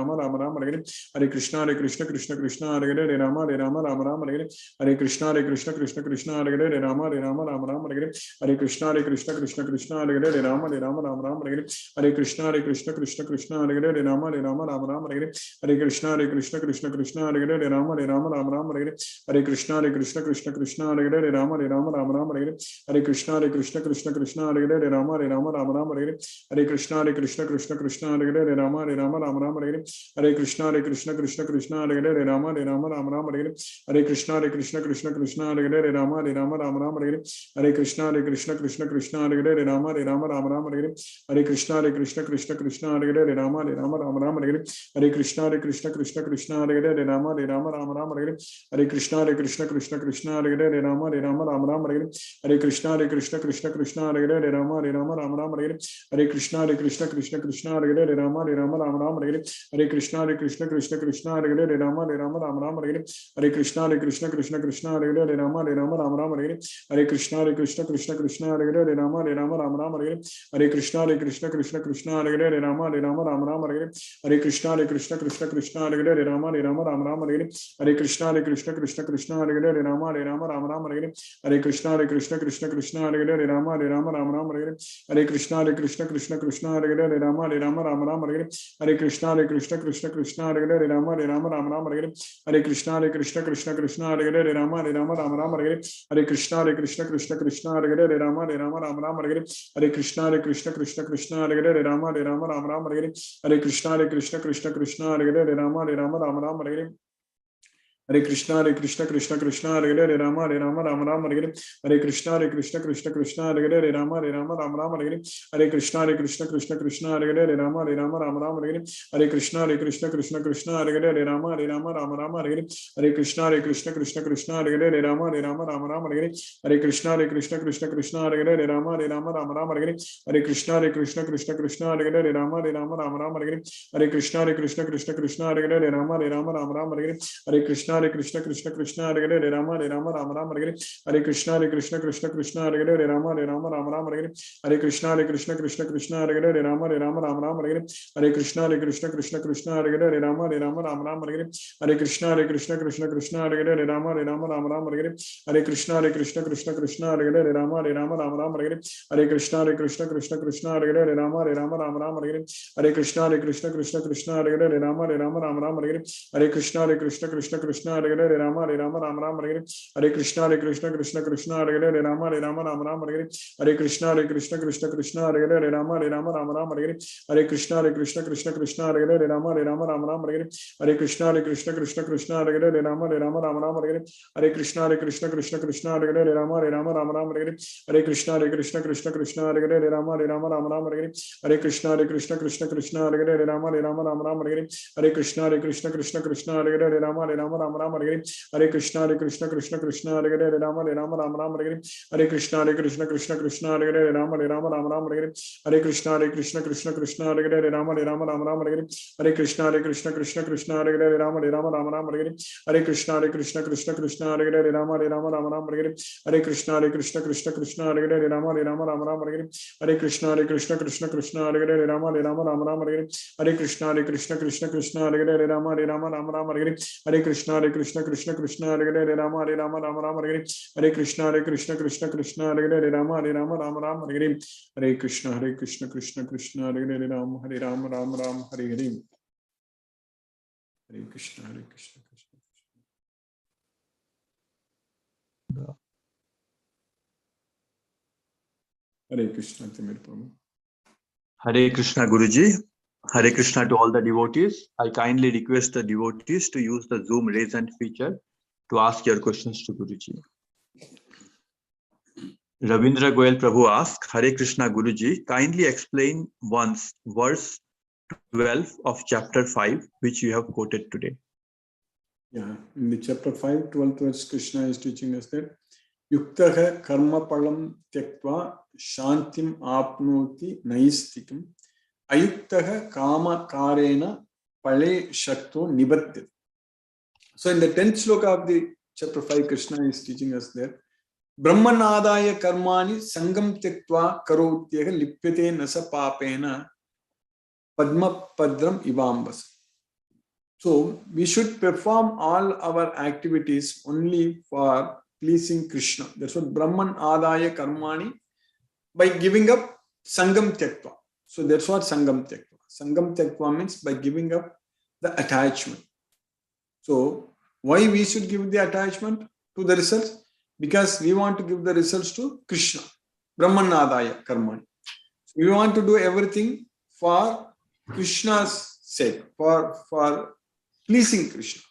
हरे। हरे कृष्ण कृष्ण कृष्ण हरे हरे राम राम हरे हरे। हरे कृष्ण कृष्ण कृष्ण हरे हरे राम राम हरे हरे। हरे कृष्ण कृष्ण हरे हरे राम राम हरे हरे। हरे कृष्ण कृष्ण कृष्ण हरे हरे राम राम हरे हरे। हरे कृष्ण कृष्ण कृष्ण हरे हरे राम राम हरे हरे। हरे कृष्ण कृष्ण कृष्ण हरे हरे राम राम हरे हरे। हरे कृष्ण कृष्ण कृष्ण हरे हरे राम राम हरे हरे। हरे कृष्ण कृष्ण कृष्ण हरे हरे राम राम हरे हरे। हरे कृष्ण कृष्ण कृष्ण हरे हरे राम राम हरे हरे। हरे कृष्ण कृष्ण कृष्ण हरे हरे राम राम हरे हरे। हरे कृष्ण कृष्ण हरे हरे राम राम हरे हरे। हरे कृष्ण कृष्ण कृष्ण हरे हरे राम राम हरे हरे। हरे कृष्ण कृष्ण कृष्ण हरे हरे राम राम हरे हरे। हरे कृष्ण कृष्ण कृष्ण हरे हरे राम राम हरे हरे। हरे कृष्ण कृष्ण कृष्ण हरे हरे राम राम हरे हरे। हरे कृष्ण कृष्ण कृष्ण हरे हरे राम राम हरे हरे। हरे कृष्ण कृष्ण कृष्ण हरे हरे राम राम हरे हरे। हरे कृष्ण कृष्ण कृष्ण हरे हरे राम राम हरे हरे। हरे कृष्ण कृष्ण हरे हरे राम राम हरे हरे। हरे Krishna Krishna Krishna Hare Hare Ram Ram Hare Hare. Hare Krishna, Krishna Krishna, Hare Rama, Rama Rama, Hare Krishna, Krishna Krishna, Hare Rama, Rama Rama, Hare Krishna, Krishna Krishna, Hare Rama, Rama, Hare Krishna, Krishna Krishna, Hare Rama, Rama, Hare Krishna, Krishna Krishna, Hare Rama, Rama, Hare Krishna, Krishna Krishna, Hare Rama, Rama, Hare Krishna, Krishna Krishna, Hare Rama, Rama, Hare Krishna, Krishna Krishna, Hare Rama, Rama, Hare Krishna, Krishna Krishna, Hare Rama, Rama, Hare Krishna, Krishna Krishna, Hare Rama, Rama, Hare Krishna, Krishna Krishna, Hare Rama, Rama, Hare Krishna, Krishna Krishna, Hare Rama, Rama, Hare Krishna, Krishna Krishna, Hare Rama, Rama, Hare Krishna, Krishna Krishna, Hare Rama, Rama, Hare Krishna, Krishna Krishna, Hare Rama, Rama, Hare Krishna, Krishna Krishna, Hare Rama, Rama, Hare Krishna, Krishna Krishna, Hare Rama, Rama, Hare Krishna, Krishna Krishna, Hare Rama, Rama, Hare Krishna, Krishna Krishna, Hare Rama, Rama, Hare Krishna, Krishna Krishna, Hare Rama, Rama, Hare Krishna, Krishna Krishna, Hare Rama, Rama, Hare Krishna, Krishna Krishna, Hare Rama, Rama, Hare Krishna, Krishna Krishna, Hare Rama, Rama, Hare Krishna, Krishna Krishna, Hare Rama, Rama, Hare Krishna, Krishna Krishna, Hare Rama, Rama, Hare Krishna, Krishna Krishna, Hare Rama, Rama, Hare Krishna, Krishna Krishna, Hare Rama, Rama, Hare Krishna, Krishna Krishna, Hare Rama, Rama, Hare Krishna, Krishna Krishna, Hare Rama, Rama, Hare Krishna, Krishna Krishna, Hare Rama, Rama, Hare Krishna, Krishna Krishna, Hare Rama, Rama, Hare Krishna, Krishna Krishna, Hare Rama, Rama, Hare Krishna, Krishna Krishna, Hare Rama, Rama, Hare Krishna, Krishna Krishna, Hare Rama, Rama, Hare Krishna, Krishna Krishna, Hare Rama, Rama, Hare Krishna, Krishna, Hare Rama, Rama, Hare Hare. Hare Krishna, Krishna. Hare Krishna, Timir Prabhu. Hare Krishna, Guruji. Hare Krishna to all the devotees. I kindly request the devotees to use the Zoom raise hand feature to ask your questions to Guruji. Ravindra Goyal Prabhu asks, Hare Krishna, Guruji, kindly explain once verse 12 of chapter 5, which you have quoted today. Yeah, in the chapter 5, 12th verse, Krishna is teaching us that Yuktaha karma palam tyaktva shantim apnoti naistikam ayuktaha kama karena pale shakto nibattit. So in the 10th sloka of the chapter 5, Krishna is teaching us that Brahman adaya karmani sangam tyaktva karotyega lipyate nasa papena padma padram ivambas. So we should perform all our activities only for pleasing Krishna. That's what Brahman adaya karmani, by giving up sangam tyaktva. So that's what sangam tyaktva. Sangam tyaktva means by giving up the attachment. So why we should give the attachment to the results? Because we want to give the results to Krishna. Brahman adaya karmani. So we want to do everything for Krishna's sake, for pleasing Krishna.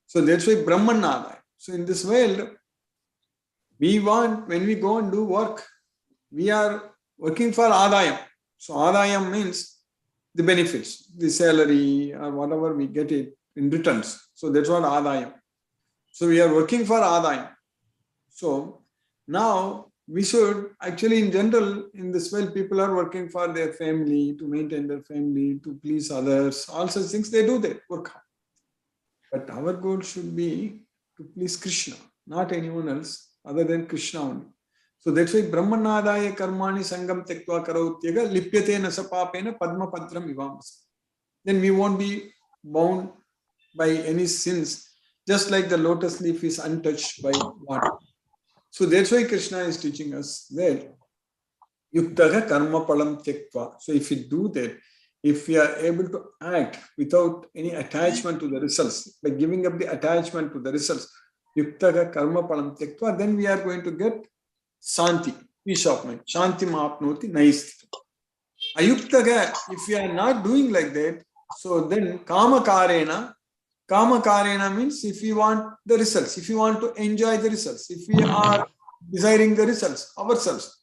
So that's why Brahman adaya. So in this world, we want, when we go and do work, we are working for adayam. So adayam means the benefits, the salary or whatever we get it in returns. So that's what adayam. So we are working for adayam. So now we should actually, in general, in this world, people are working for their family, to maintain their family, to please others, all such things they do that, work hard. But our goal should be to please Krishna, not anyone else other than Krishna only. So that's why Brahmanadaya karmani sangam tektva karotyega lipyate nasapapena padma padram ivamasa. Then we won't be bound by any sins, just like the lotus leaf is untouched by water. So that's why Krishna is teaching us that yuktaha karma palam tektva. So if we do that, if we are able to act without any attachment to the results, by giving up the attachment to the results, yuktaha karma palam tektva, then we are going to get Shanti, peace of mind. Shanti maapnoti naisthita. Ayuktaga, if we are not doing like that, so then kama karena Kama Karena means if we want the results, if we want to enjoy the results, if we are desiring the results ourselves.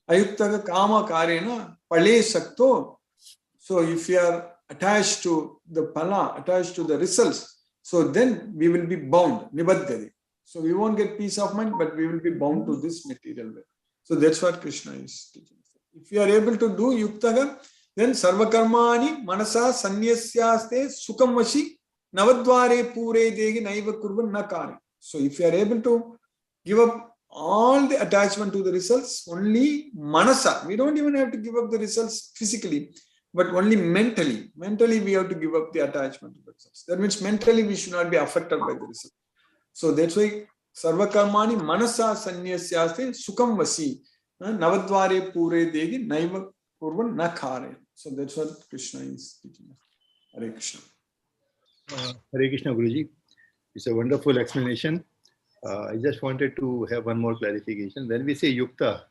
Ayuktaka Kama Karena Pale Sakto. So if we are attached to the pala, attached to the results, so then we will be bound, nibaddhari. So we won't get peace of mind, but we will be bound to this material way. So that's what Krishna is teaching. If you are able to do yuktaka, then sarvakarmani manasa sanyasyaste sukam vashi navadvare pure degi naiva kurvan nakari. So if you are able to give up all the attachment to the results, only manasa, we don't even have to give up the results physically, but only mentally. Mentally, we have to give up the attachment to the results. That means mentally we should not be affected by the result. So that's why sarvakarmani manasa sanyasyaste sukam vasi navadvare pure degi naiva kurvan nakare. So that's what Krishna is teaching us. Hare Krishna. Hare Krishna, Guruji. It's a wonderful explanation. I just wanted to have one more clarification. When we say yukta,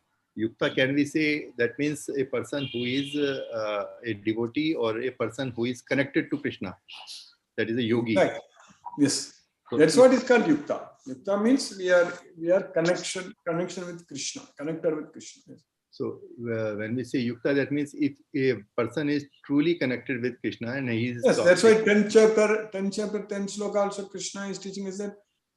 can we say that means a person who is a devotee or a person who is connected to Krishna? That is a yogi. Right. Yes. That's what is called yukta. Yukta means we are connection with Krishna, connected with Krishna. Yes. So when we say yukta, that means if a person is truly connected with Krishna and he is... Yes, that's why 10 chapter, 10 sloka also Krishna is teaching is that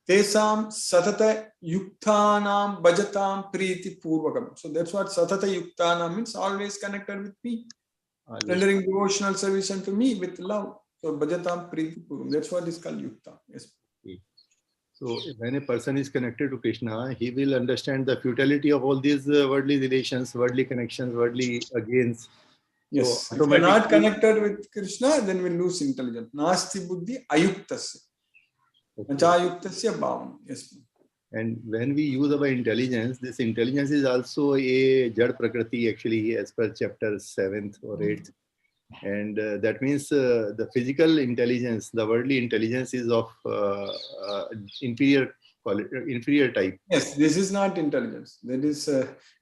Tesam satata yuktanam bhajatam priti purvakam. So that's what satata yuktana means, always connected with me, rendering devotional service unto me with love. So bhajatam priti purvakam. That's what is called yukta. Yes. So when a person is connected to Krishna, he will understand the futility of all these worldly relations, worldly connections, worldly gains. Yes. So if we are not connected with Krishna, then we lose intelligence. Nasti buddhi ayuktasya. Achayuktasya bhavan. Yes. And when we use our intelligence, this intelligence is also a jad prakriti actually as per chapter 7th or 8th. And that means the physical intelligence, the worldly intelligence is of inferior type. Yes, this is not intelligence. That is,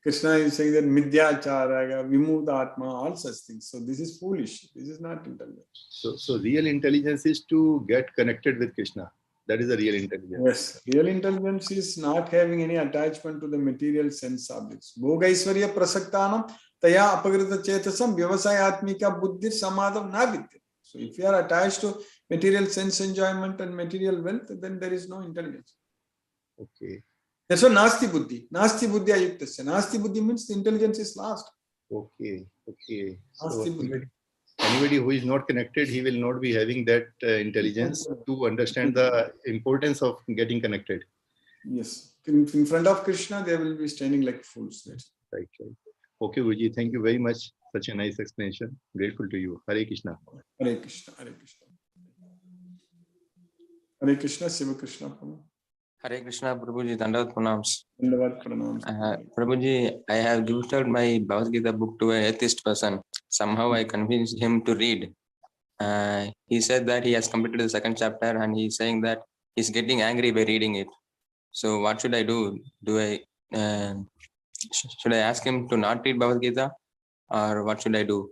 Krishna is saying that midhyachara, vimudhatma, all such things. So this is foolish. This is not intelligence. So real intelligence is to get connected with Krishna. That is the real intelligence. Yes, real intelligence is not having any attachment to the material sense objects. Bhogaisvarya prasaktanam taya apagrita chetasam vyavasayatmika buddhir samadam na vidya. So if you are attached to material sense enjoyment and material wealth, then there is no intelligence. Okay. That's why nasti buddhi. Nasti buddhi ayuktasya. Nasti buddhi means the intelligence is lost. Okay. Nasti So buddhi. anybody who is not connected, he will not be having that intelligence to understand the importance of getting connected. Yes. In front of Krishna, they will be standing like fools. Right. Okay, Guruji, thank you very much. Such a nice explanation. Grateful to you. Hare Krishna. Hare Krishna. Hare Krishna. Hare Krishna, Shiva Krishna. Hare Krishna, Prabhuji, Dandavat Pranams. Dandavat Pranams. Prabhuji, I have gifted my Bhagavad Gita book to an atheist person. Somehow I convinced him to read. He said that he has completed the second chapter and he's saying that he's getting angry by reading it. So what should I do? Should I ask him to not read Bhagavad Gita, or what should I do?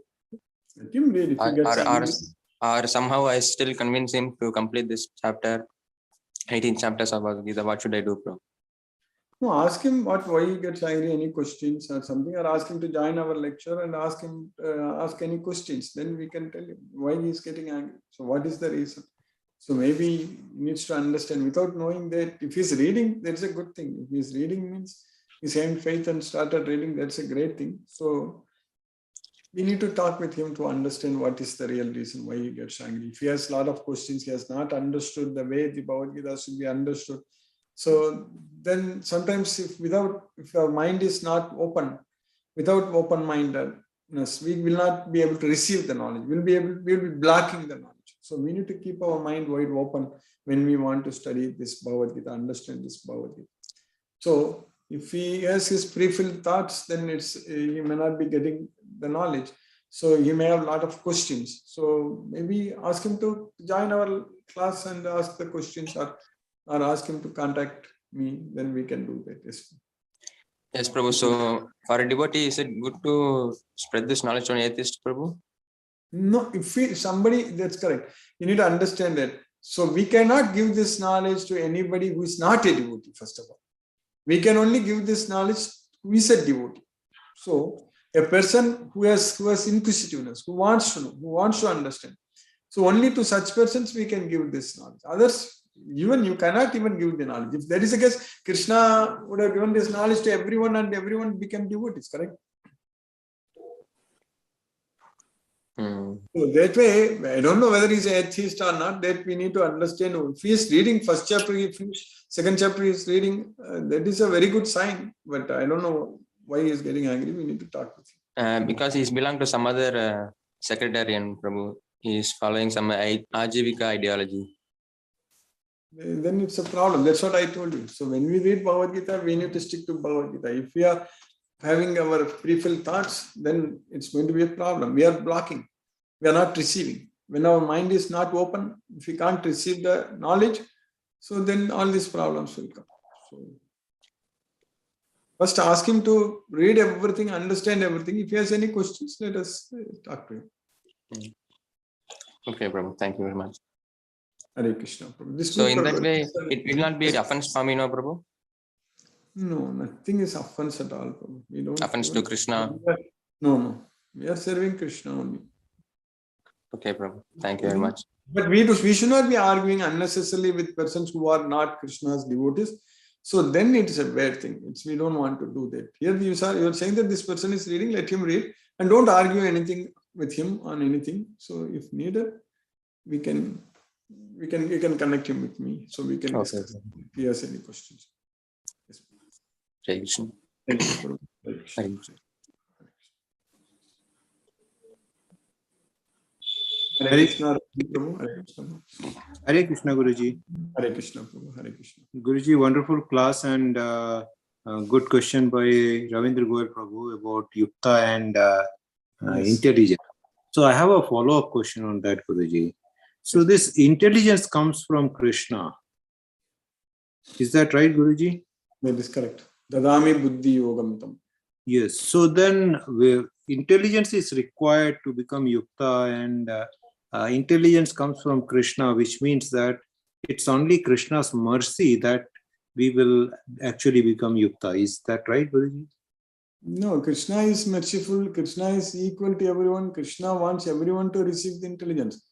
Let him read if he gets angry. Or somehow I still convince him to complete this chapter, 18 chapters of Bhagavad Gita. What should I do, bro? No, ask him why he gets angry, any questions or something, or ask him to join our lecture and ask him ask any questions. Then we can tell him why he is getting angry. So what is the reason? So maybe he needs to understand without knowing that if he's reading, that's a good thing. If he's reading means he's having faith and started reading, that's a great thing. So we need to talk with him to understand what is the real reason why he gets angry. If he has a lot of questions, he has not understood the way the Bhagavad Gita should be understood. So then sometimes if our mind is not open, without open-mindedness, we will not be able to receive the knowledge. We'll be blocking the knowledge. So we need to keep our mind wide open when we want to study this Bhagavad Gita, understand this Bhagavad Gita. So if he has his pre-filled thoughts, then he may not be getting the knowledge. So he may have a lot of questions. So maybe ask him to join our class and ask the questions, or ask him to contact me. Then we can do that. Yes, Prabhu. So for a devotee, is it good to spread this knowledge on atheist, Prabhu? No, if somebody, that's correct. You need to understand that So we cannot give this knowledge to anybody who is not a devotee, first of all. We can only give this knowledge who is a devotee. So a person who has inquisitiveness, who wants to know, who wants to understand. So only to such persons we can give this knowledge. Others, even you cannot even give the knowledge. If that is the case, Krishna would have given this knowledge to everyone and everyone became devotees, correct? So that way, I don't know whether he's an atheist or not, that we need to understand. If he is reading first chapter, if second chapter he is reading, that is a very good sign. But I don't know why he is getting angry. We need to talk with him. Because he's belong to some other sectarian, Prabhu. He is following some Ajivika ideology. Then it's a problem. That's what I told you. So when we read Bhagavad Gita, we need to stick to Bhagavad Gita. If we are having our pre-filled thoughts, then it's going to be a problem. We are blocking. We are not receiving. When our mind is not open, if we can't receive the knowledge, so then all these problems will come. So first ask him to read everything, understand everything. If he has any questions, let us talk to him. Okay, Prabhu. Thank you very much. Hare Krishna. So in that way, it will not be offense for me, no, Prabhu? No, nothing is offense at all. We don't offense to Krishna. No. We are serving Krishna only. Okay, Prabhu. Thank you very much. But we should not be arguing unnecessarily with persons who are not Krishna's devotees. So then it is a bad thing. We don't want to do that. Here you are saying that this person is reading, let him read, and don't argue anything with him on anything. So if needed, you can connect him with me, so we can discuss if he has any questions. Yes. Jai Krishna. Thank you, Prabhu. Hare Krishna. Hare Krishna. Hare Krishna, Prabhu. Hare Krishna. Hare Krishna, Guruji. Hare Krishna, Prabhu. Hare Krishna. Guruji, wonderful class and good question by Ravindra Goyal Prabhu about Yukta and Yes. intelligence. So I have a follow-up question on that, Guruji. So this intelligence comes from Krishna. Is that right, Guruji? That is correct. Dadami buddhi yogam tam. Yes. So then intelligence is required to become Yukta, and intelligence comes from Krishna, which means that it's only Krishna's mercy that we will actually become Yukta. Is that right, Guruji? No, Krishna is merciful. Krishna is equal to everyone. Krishna wants everyone to receive the intelligence.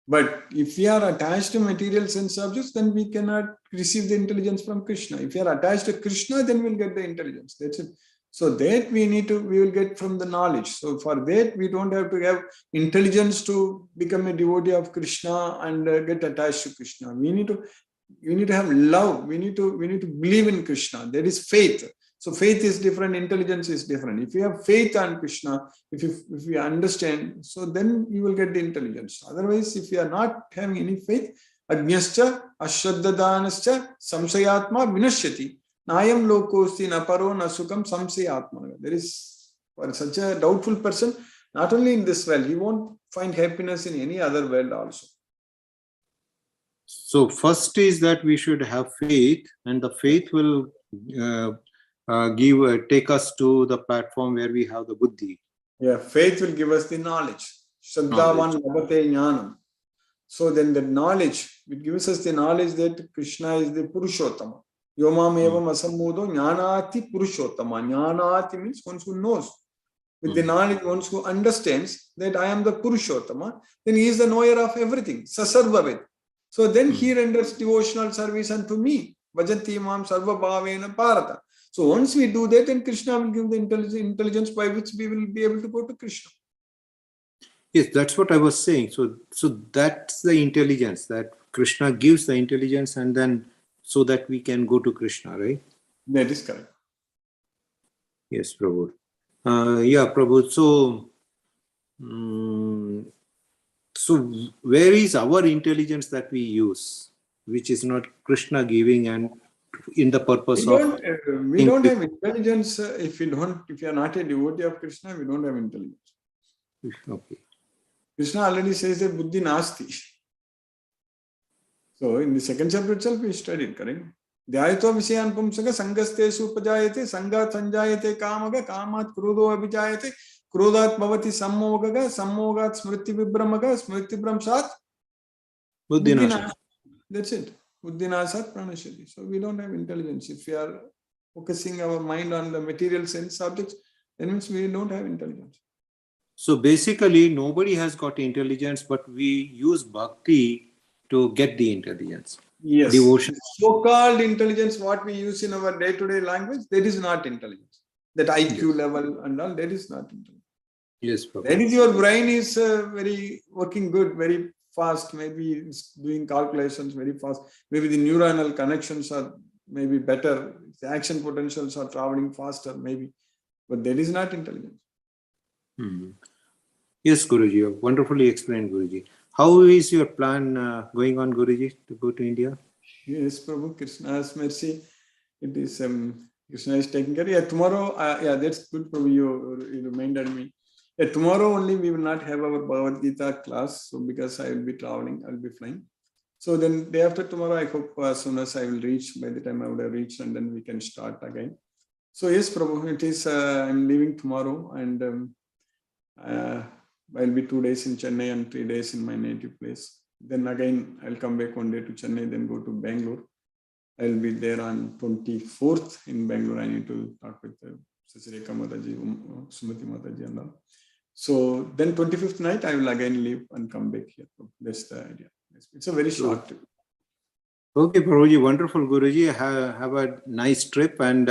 But if we are attached to material sense objects, then we cannot receive the intelligence from Krishna. If we are attached to Krishna, then we'll get the intelligence. That's it. So that we will get from the knowledge. So for that, we don't have to have intelligence to become a devotee of Krishna and get attached to Krishna. We need to have love. We need to believe in Krishna. That is faith. So faith is different, intelligence is different. If you have faith on Krishna, if you understand, so then you will get the intelligence. Otherwise, if you are not having any faith, ajñascha, ashraddhadanascha, samsayatma vinashyati. Nayam lokosti naparo nasukam samsayatma. There is, for such a doubtful person, not only in this world, he won't find happiness in any other world also. So first is that we should have faith, and the faith will take us to the platform where we have the buddhi. Yeah, faith will give us the knowledge. Shraddhavan labhate jnanam. So then the knowledge, it gives us the knowledge that Krishna is the Purushottama. Yomam evam asammudo jnanati Purushottama. Jnanati means one who knows. With the knowledge, one who understands that I am the Purushottama, then he is the knower of everything. Sasarvavid. So then he renders devotional service unto me. Vajanti imam sarva bhavena parata. So once we do that, then Krishna will give the intelligence by which we will be able to go to Krishna. Yes, that's what I was saying. So that's the intelligence that Krishna gives, the intelligence, and then so that we can go to Krishna, right? That is correct. Yes, Prabhu. Yeah, Prabhu. So where is our intelligence that we use, which is not Krishna giving and in the purpose we don't have intelligence if you are not a devotee of Krishna, we don't have intelligence. Okay. Krishna already says that buddhi nasti. So in the second chapter itself we studied, correct? Dhyayato vishayan pumsaka sangastesu upajayate sangat sanjayate kamaga kamat krodho abhijayate krodhat bhavati sammogaga sammogat smriti vibhramaga smriti vibhramsat buddhi nasti. That's it. Buddhinasat pranashati. So we don't have intelligence. If we are focusing our mind on the material sense objects, then means we don't have intelligence. So basically, nobody has got intelligence, but we use bhakti to get the intelligence. Yes. Devotion. So-called intelligence, what we use in our day-to-day language, that is not intelligence. That IQ level and all, that is not intelligence. Yes, Prabhu. That is your brain is very working good, very fast. Maybe it's doing calculations very fast. Maybe the neuronal connections are maybe better. The action potentials are traveling faster, maybe. But that is not intelligence. Yes, Guruji, you have wonderfully explained, Guruji. How is your plan going on, Guruji, to go to India? Yes, Prabhu, Krishna's mercy. It is Krishna is taking care. Yeah, tomorrow. Yeah, that's good, Prabhu. You reminded me. Yeah, tomorrow only we will not have our Bhagavad Gita class. So because I will be traveling, I will be flying. So then day after tomorrow, I hope as soon as I will reach, by the time I would have reached, and then we can start again. So yes, Prabhu, it is. I'm leaving tomorrow, and I'll be 2 days in Chennai and 3 days in my native place. Then again, I'll come back one day to Chennai, then go to Bangalore. I'll be there on 24th in Bangalore. I need to talk with Sasireka Mataji, Sumati Mataji and all. So then 25th night, I will again leave and come back here. That's the idea. It's a very short trip. Okay, Prabhuji, wonderful, Guruji. Have a nice trip. And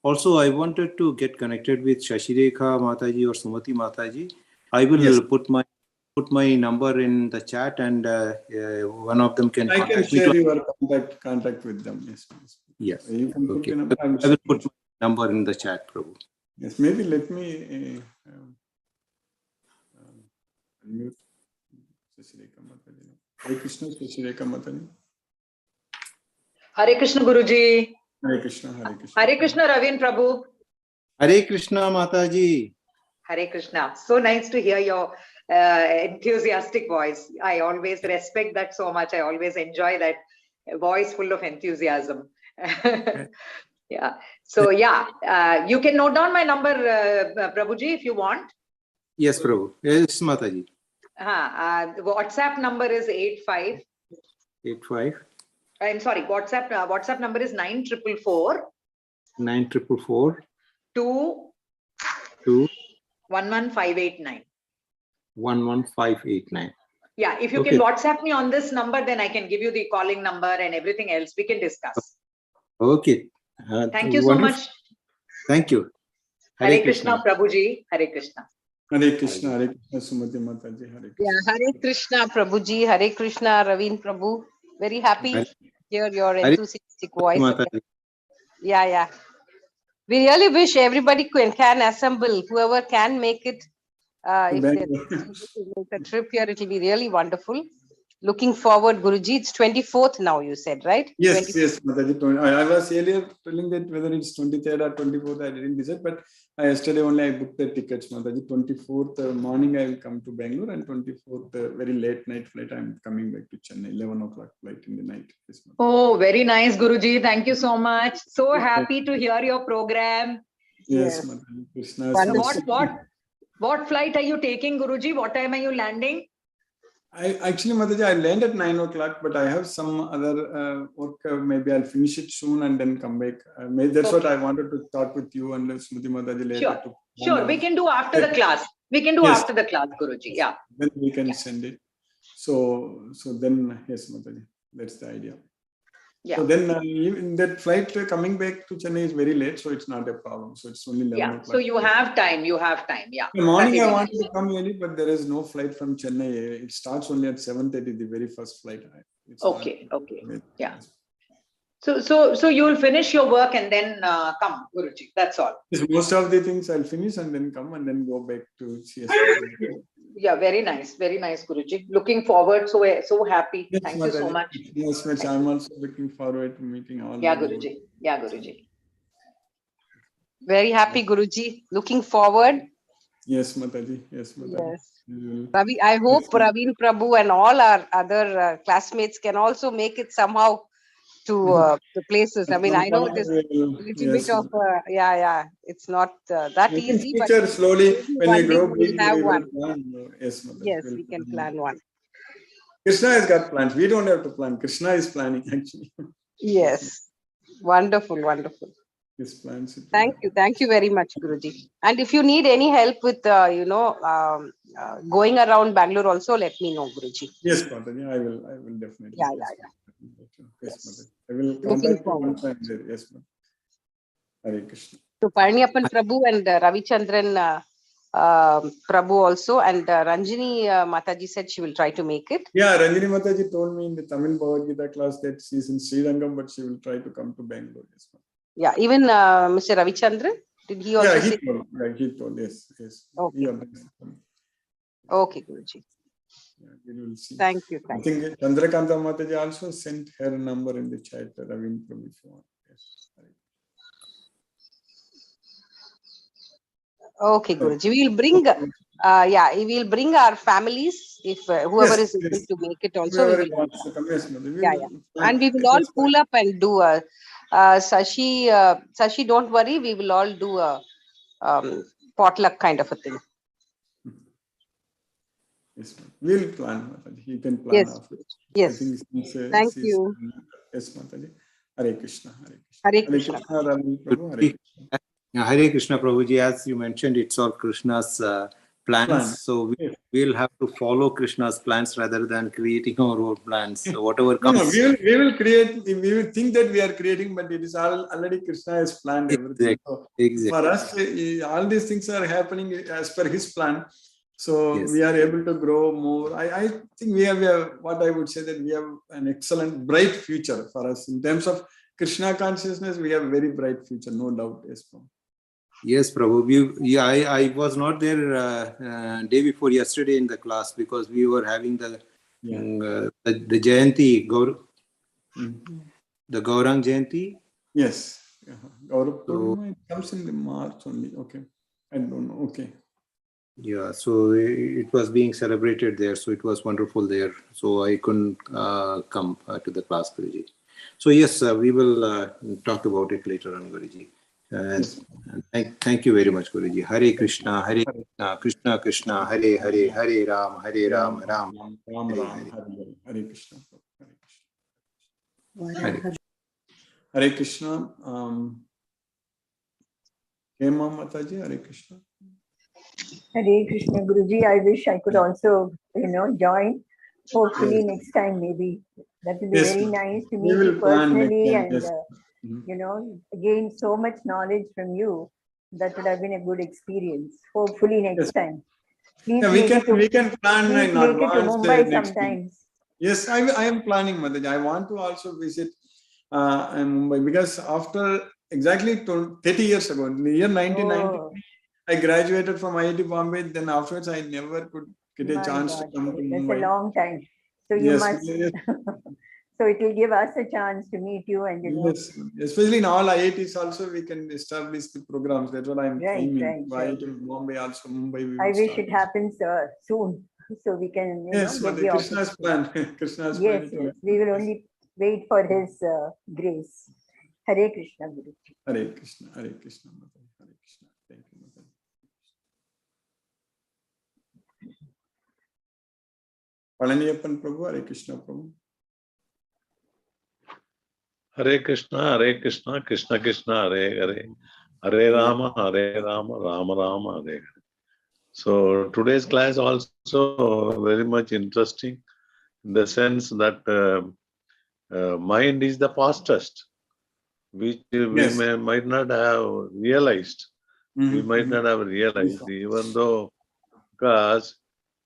also, I wanted to get connected with Shashireka Mataji or Sumati Mataji. I will put my number in the chat, and one of them can I can share your contact with them. Yes, please. Yes. You can put Okay. your number. I will put my number in the chat, Prabhu. Yes, maybe let me unmute Shashireka Mataji. Hare Krishna, Shashireka Mataji. Hare Krishna, Guruji. Hare Krishna, Hare Krishna. Hare Krishna, Ravin Prabhu. Hare Krishna, Mataji. Hare Krishna. So nice to hear your enthusiastic voice. I always respect that so much. I always enjoy that voice full of enthusiasm. Yeah. So yeah, you can note down my number, Prabhuji, if you want. Yes, Prabhu. Yes, Mataji. The WhatsApp number is 85. 85. I'm sorry, WhatsApp number is 9444 9444 2 2 11589. 11589. Yeah, if you can WhatsApp me on this number, then I can give you the calling number and everything else. We can discuss. Okay. Thank you so much. Thank you. Hare Krishna, Prabhuji. Hare Krishna. Hare Krishna, Hare Krishna, Sumati Mataji. Hare Krishna. Yeah, Hare Krishna, Prabhuji. Hare Krishna, Ravin Prabhu. Very happy to hear your enthusiastic voice. Mataji. Yeah. We really wish everybody can assemble. Whoever can make it, if they make a trip here, it will be really wonderful. Looking forward, Guruji. It's 24th now, you said, right? Yes, yes, Mataji. I was earlier telling that whether it's 23rd or 24th, I didn't decide, but yesterday only I booked the tickets, Mataji. 24th morning I will come to Bangalore, and 24th very late night flight I'm coming back to Chennai, 11 o'clock flight in the night. Oh, very nice, Guruji. Thank you so much. So happy to hear your program. Yes, Mataji. Krishna. What flight are you taking, Guruji? What time are you landing? Mataji, I land at 9 o'clock, but I have some other work. Maybe I'll finish it soon and then come back. That's what I wanted to talk with you and Smriti Mataji later. Sure. We can do after the class. We can do after the class, Guruji. Yeah. Then we can send it. So then, yes, Mataji, that's the idea. Yeah. So then in that flight coming back to Chennai is very late, so it's not a problem. So it's only 11 o'clock. So you have time. Yeah. In the morning I wanted to come early, but there is no flight from Chennai. It starts only at 7:30, the very first flight. Okay. Yeah. So you will finish your work and then come, Guruji. That's all. Yes, most of the things I'll finish and then come and then go back to CS. Yeah, very nice, Guruji. Looking forward. So happy. Yes, Thank you so much. Yes, I'm also looking forward to meeting all. Yeah, Guruji. Very happy, Guruji. Looking forward. Yes, Mataji. Yes. Ravi, I hope Ravin Prabhu and all our other classmates can also make it somehow to the places. I mean, I know this little bit of it's not that easy. But slowly when we grow big, we'll have one. Yes, Yes, we can plan one. Krishna has got plans. We don't have to plan. Krishna is planning actually. Yes. Wonderful, wonderful. His plans. It will Thank you. Thank you very much, Guruji. And if you need any help with, going around Bangalore also, let me know, Guruji. Yes, Mataji, I will definitely. Yeah, yes, yeah, Mataji. Yes, Yes. Mataji. I will Looking contact you forward. once I'm there. Yes, Mataji. Hare Krishna. So Palaniappan Prabhu and Ravichandran Prabhu also, and Ranjini Mataji said she will try to make it. Yeah, Ranjini Mataji told me in the Tamil Bhagavad Gita class that she's in Sri Rangam, but she will try to come to Bangalore. Yes, Mataji. Yeah, even Mr. Ravichandran, did he also say? He told, yes. Okay. He Okay, Guruji. Yeah, we will see. Thank you. I think Chandrakanta Mataji also sent her number in the chat, Ravin Prabhu, if you want. Yes. Okay, Guruji. We will bring, we will bring our families if whoever is able to make it also. Whoever We will wants to come, yes, Mataji. Yeah. And we will all pull up and do a Sashi, don't worry, we will all do a potluck kind of a thing. Yes, we'll plan, Mataji. He can plan Yes. after. Yes. I think Thank you. Yes, Mataji. Hare Krishna. Hare Krishna. Ravin Prabhu, Hare Krishna. Hare Krishna, Prabhuji. As you mentioned, it's all Krishna's plans. Plan. So we'll have to follow Krishna's plans rather than creating our own plans. So whatever comes. No, we will create. We will think that we are creating, but it is already Krishna has planned everything. Exactly. So for us, all these things are happening as per his plan. So we are able to grow more. I think we have what I would say that we have an excellent, bright future for us in terms of Krishna consciousness. We have a very bright future, no doubt. Yes, Yes, Prabhu. I was not there day before yesterday in the class because we were having the Jayanti, the Gaurang Jayanti. Yes. Gaurav Purnima, it comes in the March only. Okay. I don't know. Okay. Yeah, so it was being celebrated there. So it was wonderful there. So I couldn't come to the class, Guruji. So yes, we will talk about it later on, Guruji. Thank you very much, Guruji. Hare Krishna, Krishna Krishna, Hare Hare, Hare Ram, Ram, Hare Krishna. Hare Krishna. Hema Mataji, Hare Krishna. Hare Krishna, Guruji. I wish I could also, join. Hopefully next time, maybe. That will be very nice to meet you personally and, gain so much knowledge from you. That would have been a good experience. Hopefully next time. Please we can plan in advance to Mumbai next sometimes. Week. Yes, I am planning, Mataji. I want to also visit Mumbai because after exactly 30 years ago, in the year 1990, I graduated from IIT Bombay. Then afterwards, I never could get a chance to come to Mumbai. That's a long time. So you must. So it will give us a chance to meet you and Yes, especially in all IITs also we can establish the programs. That's what I'm aiming. IIT Bombay also, Mumbai. I wish it happens soon, so we can. Yes, but Krishna's plan. Krishna's plan. Yes, we will only wait for his grace. Hare Krishna, Guru. Hare Krishna, Hare Krishna, Hare Krishna. Thank you, Mataji. Palaniappan Prabhu, Hare Krishna Prabhu. Hare Krishna, Krishna Krishna, Hare Hare, Hare Rama, Rama Rama, Hare Hare. So today's class also very much interesting in the sense that mind is the fastest, which we might not have realized. We might not have realized, even though, because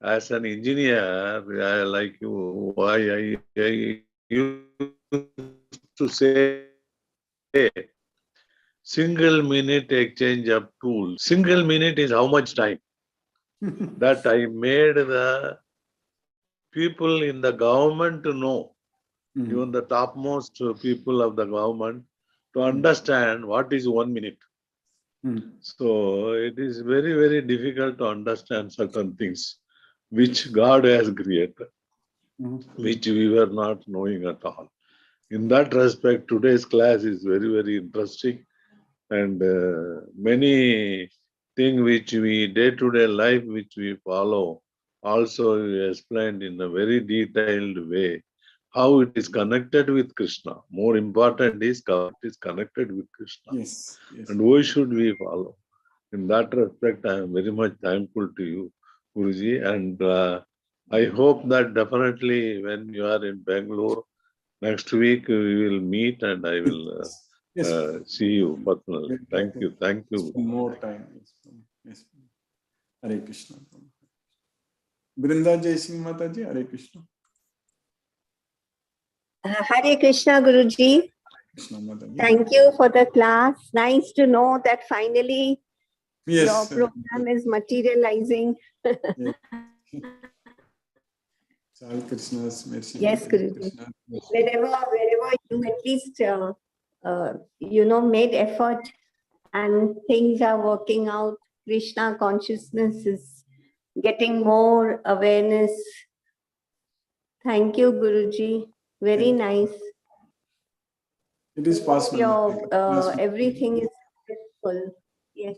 as an engineer, like you, I used to say single minute exchange of tools. Single minute is how much time? That I made the people in the government to know, even the topmost people of the government, to understand what is 1 minute. So it is very, very difficult to understand certain things which God has created, which we were not knowing at all. In that respect, today's class is very, very interesting, and many things which we day-to-day life which we follow also you explained in a very detailed way how it is connected with Krishna. More important is how it is connected with Krishna. Yes, yes. And why should we follow? In that respect, I am very much thankful to you, Guruji. And I hope that definitely when you are in Bangalore, next week we will meet and I will Yes. see you personally. Thank you. Thank you. Spend more time. Yes. Hare Krishna. Brinda Jai Singh Mataji, Hare Krishna. Hare Krishna, Guruji. Thank you for the class. Nice to know that finally your program is materializing. Yes. All Krishna's mercy. Yes, Guruji. Wherever you at least made effort and things are working out, Krishna consciousness is getting more awareness. Thank you, Guruji. Very nice. It is possible. Everything is peaceful. Yes.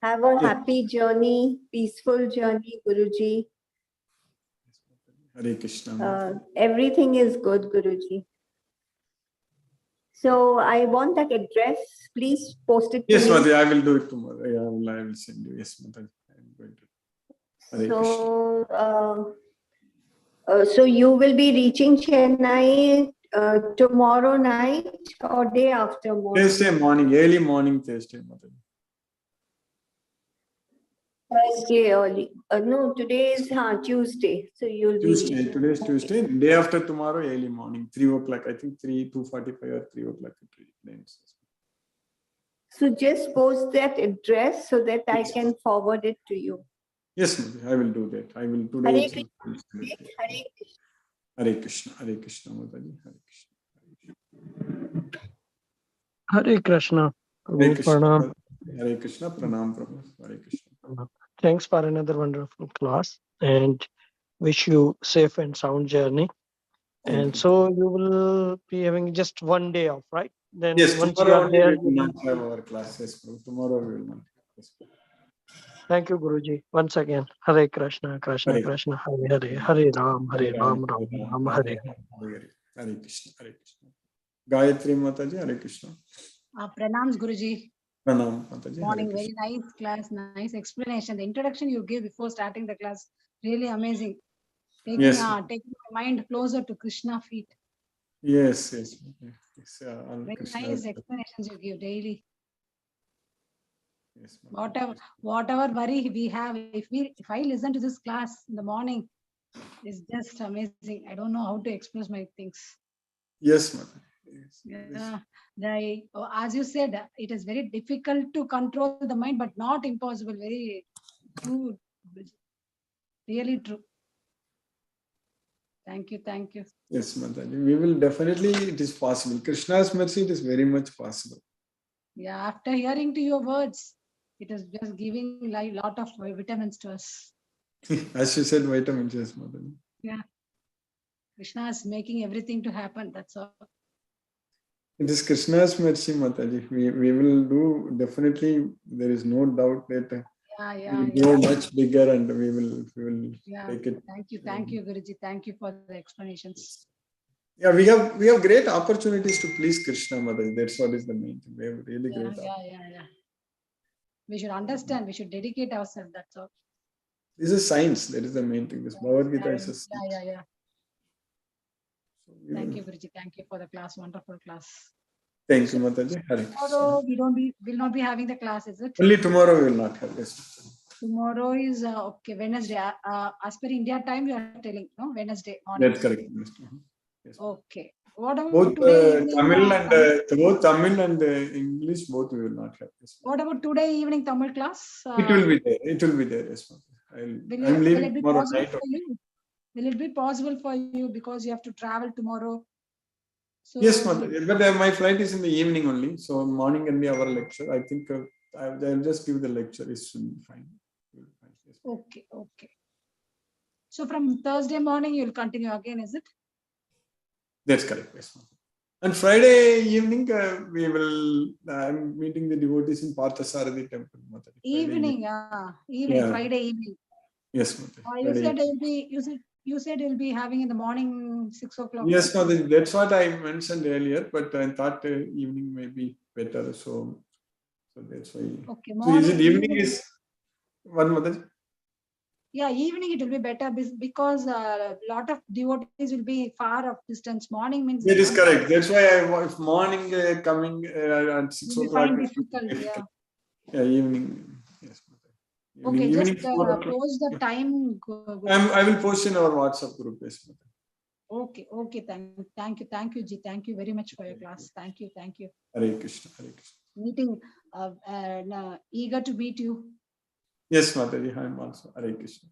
Have a happy journey, peaceful journey, Guruji. Hare Krishna. Everything is good, Guruji. So I want that address. Please post it to me. Yes, Mataji, I will do it tomorrow. I will send you. Yes, Mataji. I am going to. Hare Krishna. So you will be reaching Chennai tomorrow night or day after morning? Thursday morning, early morning, Thursday, Mataji. Thursday early. No, today is Tuesday. So you'll Tuesday. be Today is Tuesday. Day after tomorrow, early morning, 3 o'clock. I think 2:45 or 3 o'clock. So just post that address so that I can forward it to you. Yes, Mataji, I will do that. I will today. Hare Krishna. Hare Krishna, Mataji. Hare Krishna. Hare Krishna. Hare Krishna. Hare Krishna. Pranam, Prabhu. Hare Krishna. Thanks for another wonderful class and wish you safe and sound journey. And so you will be having just one day off, right? Then yes, once tomorrow you are there, we will not have our classes. Tomorrow we will not. Yes. Thank you, Guruji. Once again, Hare Krishna, Krishna Krishna, Hare Hare, Hare Ram, Hare Ram, Ram Ram, Hare Hare. Hare Krishna, Hare Krishna. Gayatri Mataji, Hare Krishna. Pranams, Guruji. Pranam, Mataji. Morning, very nice class, nice explanation. The introduction you gave before starting the class, really amazing. Taking the mind closer to Krishna feet. Yes. Very nice explanations you give daily. Yes, whatever worry we have, if I listen to this class in the morning, it's just amazing. I don't know how to express my things. Yes, Mataji. Yes. As you said, it is very difficult to control the mind, but not impossible. Very true. Really true. Thank you. Yes, Mataji. We will definitely, it is possible. Krishna's mercy, it is very much possible. Yeah, after hearing to your words, it is just giving a lot of vitamins to us. As you said, vitamins, yes, Mataji. Yeah. Krishna is making everything to happen. That's all. It is Krishna's mercy, Mataji. We will do, definitely, there is no doubt that we will go much bigger and we will take it. Thank you, Guruji. Thank you for the explanations. Yeah, we have great opportunities to please Krishna, Mataji. That's what is the main thing. We have really great Yeah. We should understand, we should dedicate ourselves, that's all. This is science, that is the main thing. This Bhagavad Gita is a science. Yeah. Thank you, Guruji. Thank you for the class. Wonderful class. Thank you, Mataji. Tomorrow will not be having the class, is it? Only tomorrow we will not have this. Tomorrow is Wednesday. As per India time, you are telling, no? Wednesday morning. That's correct. Yes. Okay. What about both today both Tamil and English, both we will not have this. What about today evening Tamil class? It will be there. It will be there. Yes, I'm leaving tomorrow night. Will it be possible for you because you have to travel tomorrow? So, yes, but my flight is in the evening only. So morning can be our lecture. I think I'll just give the lecture. It should be fine. Yes. Okay. So from Thursday morning you will continue again, is it? That's correct. Yes. And Friday evening I'm meeting the devotees in Parthasarathi temple. Evening, Friday evening. Yes, Mataji. You said it'll be. You said it'll be having in the morning 6 o'clock. Yes, Mataji. That's what I mentioned earlier, but I thought evening may be better. So that's why. Okay, So is it morning. evening is one, Mataji? Yeah, evening it will be better because a lot of devotees will be far of distance. Morning means That is correct. That's why if morning coming at 6 we o'clock. find difficult. Yeah. Yeah, evening. Yes. Okay, Evening just 4 o'clock. post the time. I will post in our WhatsApp group. Yes. Okay. Thank you, Ji. Thank you very much for your class. Thank you. Hare Krishna. Hare Krishna. Meeting, eager to meet you. Yes, Mataji. I am also. Hare Krishna.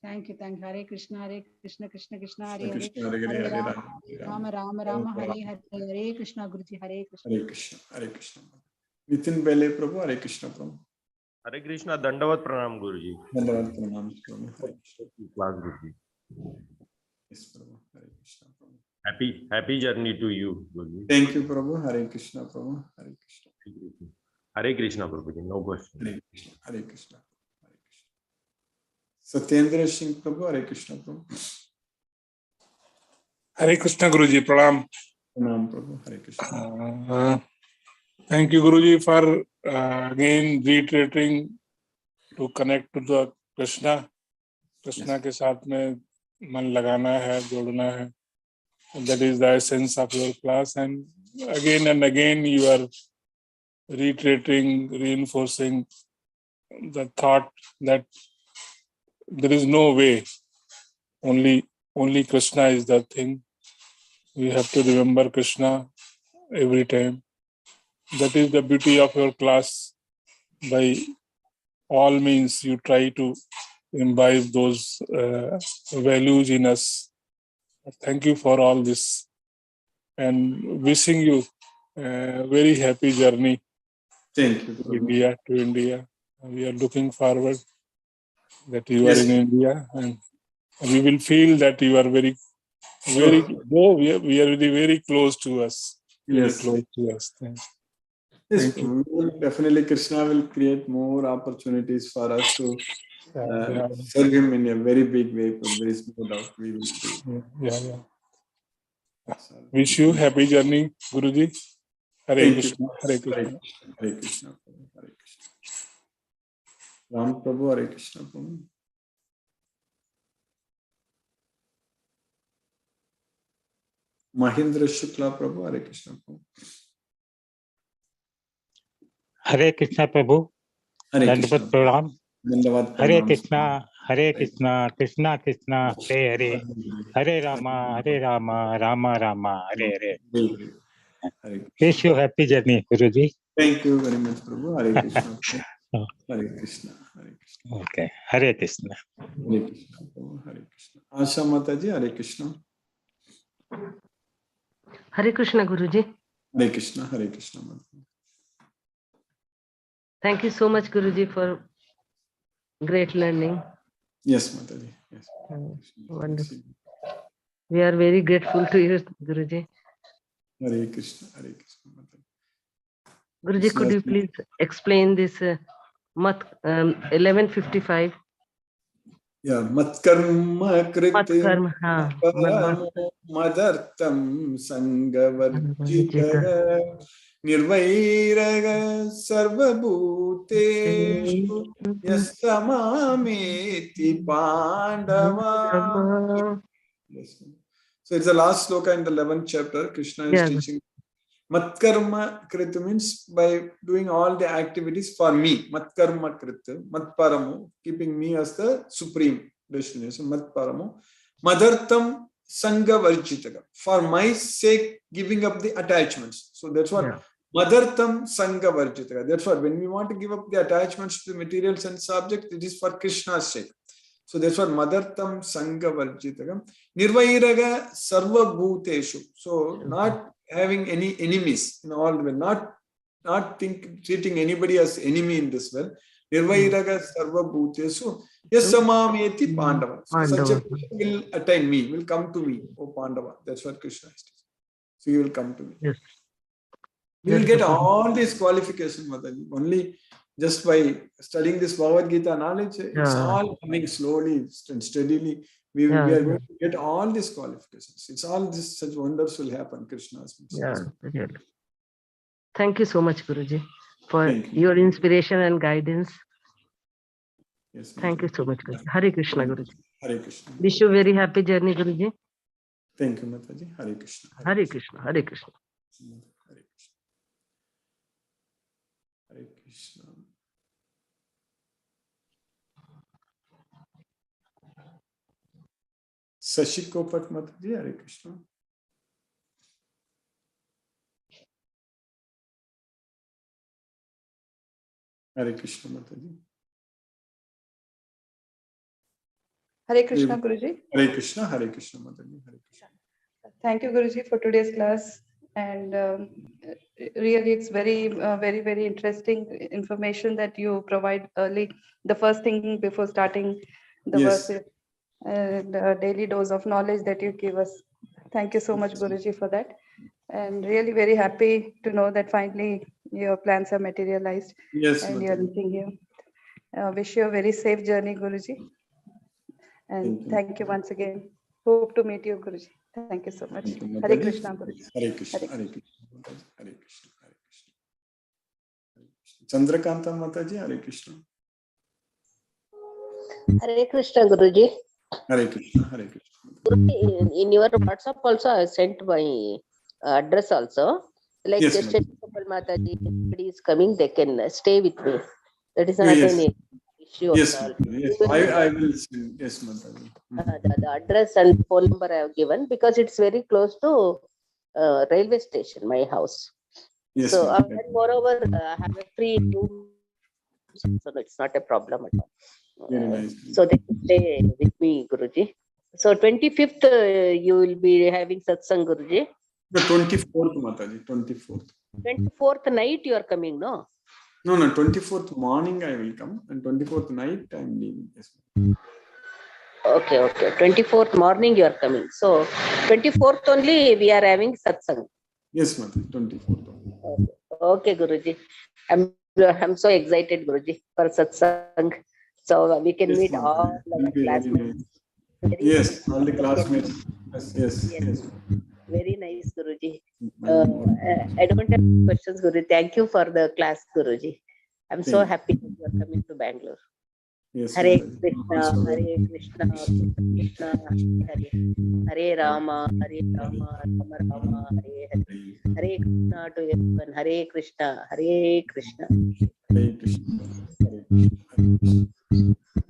Thank you. Hare Krishna, Krishna Krishna, Hare Hare Hare, Krishna, Hare Hare, Hare Rama, Rama, Hare Hare, Hare Krishna, Guruji, Hare Krishna. Hare Krishna, Hare Krishna. Nitin Bele Prabhu, Hare Krishna Prabhu. Hare Krishna, Dandavat Pranam Guruji. Dandavat Pranam Prabhu. Hare Krishna. Class Guruji. Yes, Prabhu. Hare Krishna Prabhu. Happy journey to you, Guruji. Thank you, Prabhu. Hare Krishna Prabhu. Hare Krishna. Hare Krishna, Prabhuji. No question. Hare Krishna. Hare Krishna. Hare Krishna. Satyendra Singh Prabhu, Hare Krishna Prabhu. Hare Krishna Guruji, Pranam. Pranam Prabhu, Hare Krishna. Thank you Guruji for again reiterating to connect to the Krishna. Krishna के साथ में मन लगाना है, जोड़ना है. That is the essence of your class, and again you are reiterating, reinforcing the thought that there is no way, only Krishna is the thing. We have to remember Krishna every time. That is the beauty of your class. By all means, you try to imbibe those values in us. Thank you for all this, and wishing you a very happy journey. Thank you. To India. We are looking forward that you are in India, and we will feel that you are very we are very close to us. Yes. Very close to us. Yes, definitely Krishna will create more opportunities for us to serve him in a very big way. There is no doubt we will do. Yeah. Wish you happy journey, Guruji. Hare Krishna. Hare Krishna. Hare Krishna. Hare Krishna. Ram Prabhu, Hare Krishna Prabhu. Mahindra Shukla Prabhu, Hare Krishna Prabhu. Hare Krishna Prabhu. Dandavat Pranam. Hare Krishna, Hare Krishna, Krishna Krishna, Hare Hare, Hare Rama, Rama Rama, Hare Hare. Wish you happy journey, Guruji. Thank you very much, Prabhu. Hare Krishna. Hare Krishna. Hare Krishna. Okay. Hare Krishna. Hare Krishna. Hare Krishna. Asha Mataji, Hare Krishna. Hare Krishna, Guruji. Hare Krishna. Hare Krishna. Thank you so much, Guruji, for great learning. Yes, Mataji. Yes. Wonderful. We are very grateful to you, Guruji. Hare Krishna. Hare Krishna. Guruji, could you please explain this 1155? Yeah, Matkarma Kritim Madartam Sangavarjita Nirvairaga Sarvabhuteshu Yasamameti Pandava. So it's the last sloka in the 11th chapter. Krishna is teaching. Matkarma Krita means by doing all the activities for me. Matkarma Krita, Matparamu, keeping me as the supreme destination. Matparamu. Madartam Sangha Varjitaka. For my sake, giving up the attachments. So that's what Madartam Sangha Varjitaka. That's what when we want to give up the attachments to the material sense object, it is for Krishna's sake. So that's what Madartam Sangha Varjitaka. Nirvairaga Sarva Bhuteshu. So not having any enemies in all the way, not treating anybody as enemy in this world. Nirvairaga Sarva Bhuteshu Yasamameti Pandava. So such a person will attain me, will come to me, O Pandava. That's what Krishna is teaching. So he will come to me. Yes. We will get all these qualifications, Mataji. Only just by studying this Bhagavad Gita knowledge, it's all coming slowly and steadily. We are going to get all these qualifications. It's all this, such wonders will happen. Krishna's. Really. Thank you so much, Guruji, for your inspiration and guidance. Yes, thank you so much, Guruji. Hare Krishna, Guruji. Hare Krishna. Wish you very happy journey, Guruji. Thank you, Mataji. Hare Krishna. Hare Krishna. Hare Krishna. Hare Krishna. Hare Krishna. Sashi Kopat Mataji. Hare Krishna. Hare Krishna Mataji. Hare Krishna, Guruji. Hare Krishna Mataji. Hare Krishna. Thank you, Guruji, for today's class. And really, it's very interesting information that you provide early. The first thing before starting the verses, and daily dose of knowledge that you give us. Thank you so much, Guruji, for that. And really very happy to know that finally your plans are materialized. Yes, and you're reaching here. Wish you a very safe journey, Guruji. And thank you once again. Hope to meet you, Guruji. Thank you so much. Hare Krishna, Guruji. Hare Krishna. Hare Krishna. Hare Krishna. Hare Krishna. Chandrakanta Mataji. Hare Krishna. Hare Krishna, Guruji. Hare Krishna. Hare Krishna. Guruji, in your WhatsApp also I sent my address also. Like yes, Mataji, somebody is coming, they can stay with me. That is not any issue yes, at all. yes. I will send. Yes, Mataji. The address and phone number I have given because it's very close to railway station, my house. Yes, so and moreover, I have a free room, so it's not a problem at all. Very nice. So they can stay with me, Guruji. So 25th, you will be having satsang, Guruji. The 24th, Mataji. 24th. 24th night you are coming, no? No, 24th morning I will come, and 24th night I am leaving. Yes. Okay. 24th morning you are coming. So 24th only we are having satsang. Yes, Mataji. 24th. Okay, Guruji. I'm so excited, Guruji, for satsang. So we can meet all our classmates. Yes, all the classmates. Yes. Very nice, Guruji. I don't have questions, Guruji. Thank you for the class, Guruji. I'm so happy that you are coming to Bangalore. Yes, Hare Krishna, Hare Krishna, Krishna Hare, Hare Rama, Rama Rama, Hare Hare. Hare Krishna to everyone. Hare Krishna, Hare Krishna. Hare Krishna. Hare Krishna.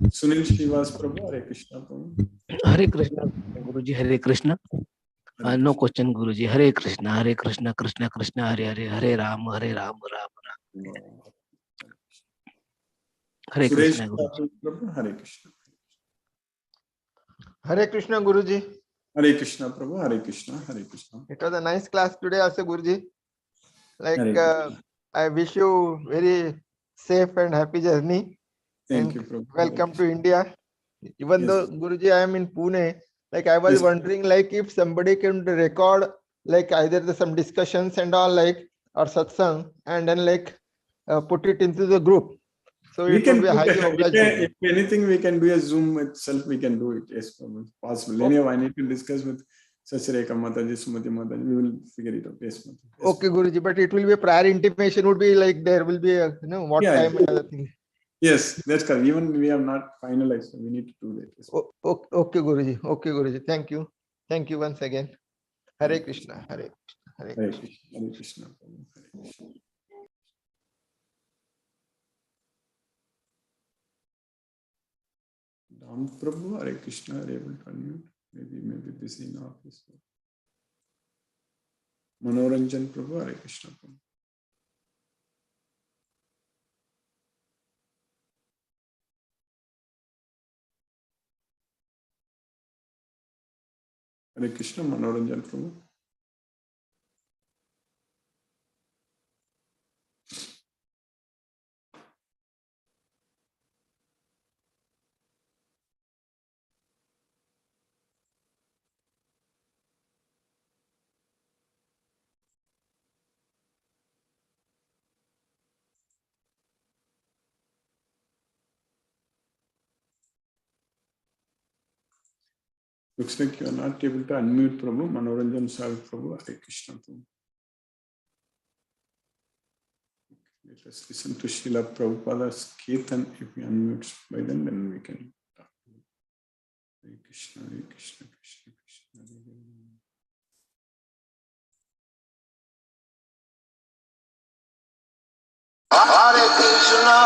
Sunil Srivas Prabhu, Hare Krishna Prabhu. Hare Krishna, Guruji, Hare Krishna. No question, Guruji. Hare Krishna, Krishna Krishna, Hare Hare, Hare Rama, Rama Rama. Hare Krishna, Guruji. Hare Krishna. Hare Krishna, Guruji. Hare Krishna, Prabhu. Hare Krishna. Hare Krishna. It was a nice class today also, Guruji. I wish you very safe and happy journey. Thank you, Prabhu. Welcome to India. Even though, Guruji, I am in Pune, I was wondering, if somebody can record, either some discussions and all, or satsang, and then, put it into the group. So we it can will be highly obliged. If anything, we can do a Zoom itself. We can do it. Yes, possible. Anyhow, I need to discuss with Sachireka Mataji, Sumati Mataji. We will figure it out. Yes, Mataji. Yes, okay, Guruji, but it will be a prior intimation. Would be there will be a what time and other things. Yes, that's correct. Even we have not finalized, so we need to do that. Yes. Okay, Guruji. Okay, Guruji. Thank you. Thank you once again. Hare Krishna. Hare Krishna. Hare Krishna. Hare Krishna. Hare Krishna. Ram Prabhu, Hare Krishna, are able to unmute. Maybe busy in office. Manoranjan Prabhu, Hare Krishna. Hare Krishna, Manoranjan Prabhu. Looks like you are not able to unmute Prabhu. Manoranjan Savi Prabhu, Hare Krishna Prabhu. Let us listen to Srila Prabhupada's Kirtan. If we unmute by then we can talk. Hare Krishna, Hare Krishna, Krishna Krishna, Hare Hare. Hare Krishna,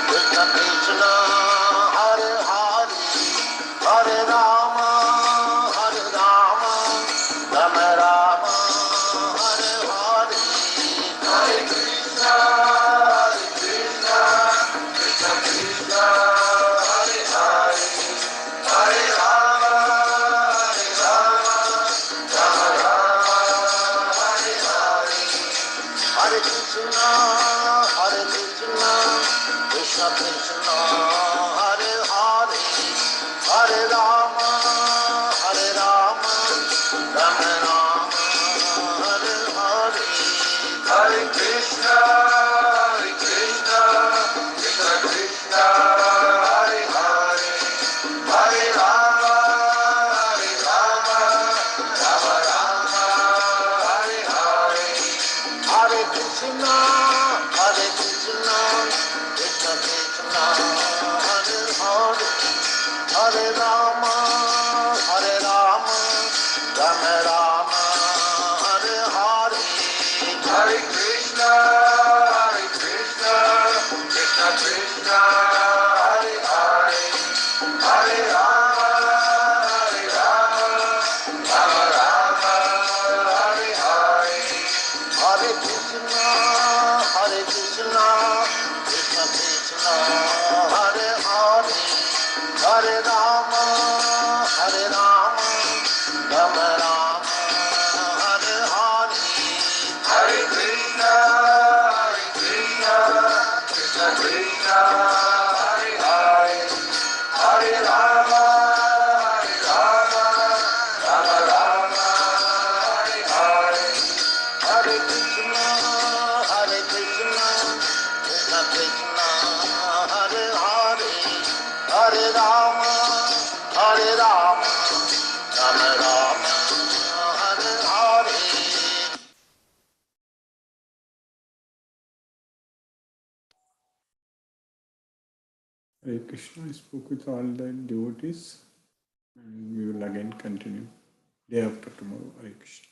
Krishna Krishna, Hare Hare, Hare Rama, Rama Rama, Hare Hare. Hare Krishna, Krishna Krishna, Hare Hare, Hare Rama, Rama Rama, Hare Hare. Hare Krishna, Krishna Krishna, Hare Hare, Hare Rama, Rama Rama, Hare Hare. Hare Krishna, Krishna Krishna, Hare Hare, Hare Rama, Rama Rama, Hare Hare. Hare Krishna, Krishna Krishna, Hare Hare, Hare Rama, Rama Rama, Hare Hare. Hare Krishna, Krishna Krishna, Hare Hare, Hare Rama, Rama Rama, Hare Hare. Hare Krishna, Krishna Krishna, Hare Hare, Hare Rama, Rama Rama, Hare Hare. Hare Krishna, Krishna Krishna, Hare Hare, Hare Rama, Rama Rama, Hare Hare. Hare Krishna, Krishna Krishna, Hare Hare, Hare Rama, Rama Rama, Hare Hare. Hare Krishna, I spoke with all the devotees and we will again continue day after tomorrow. Hare Krishna.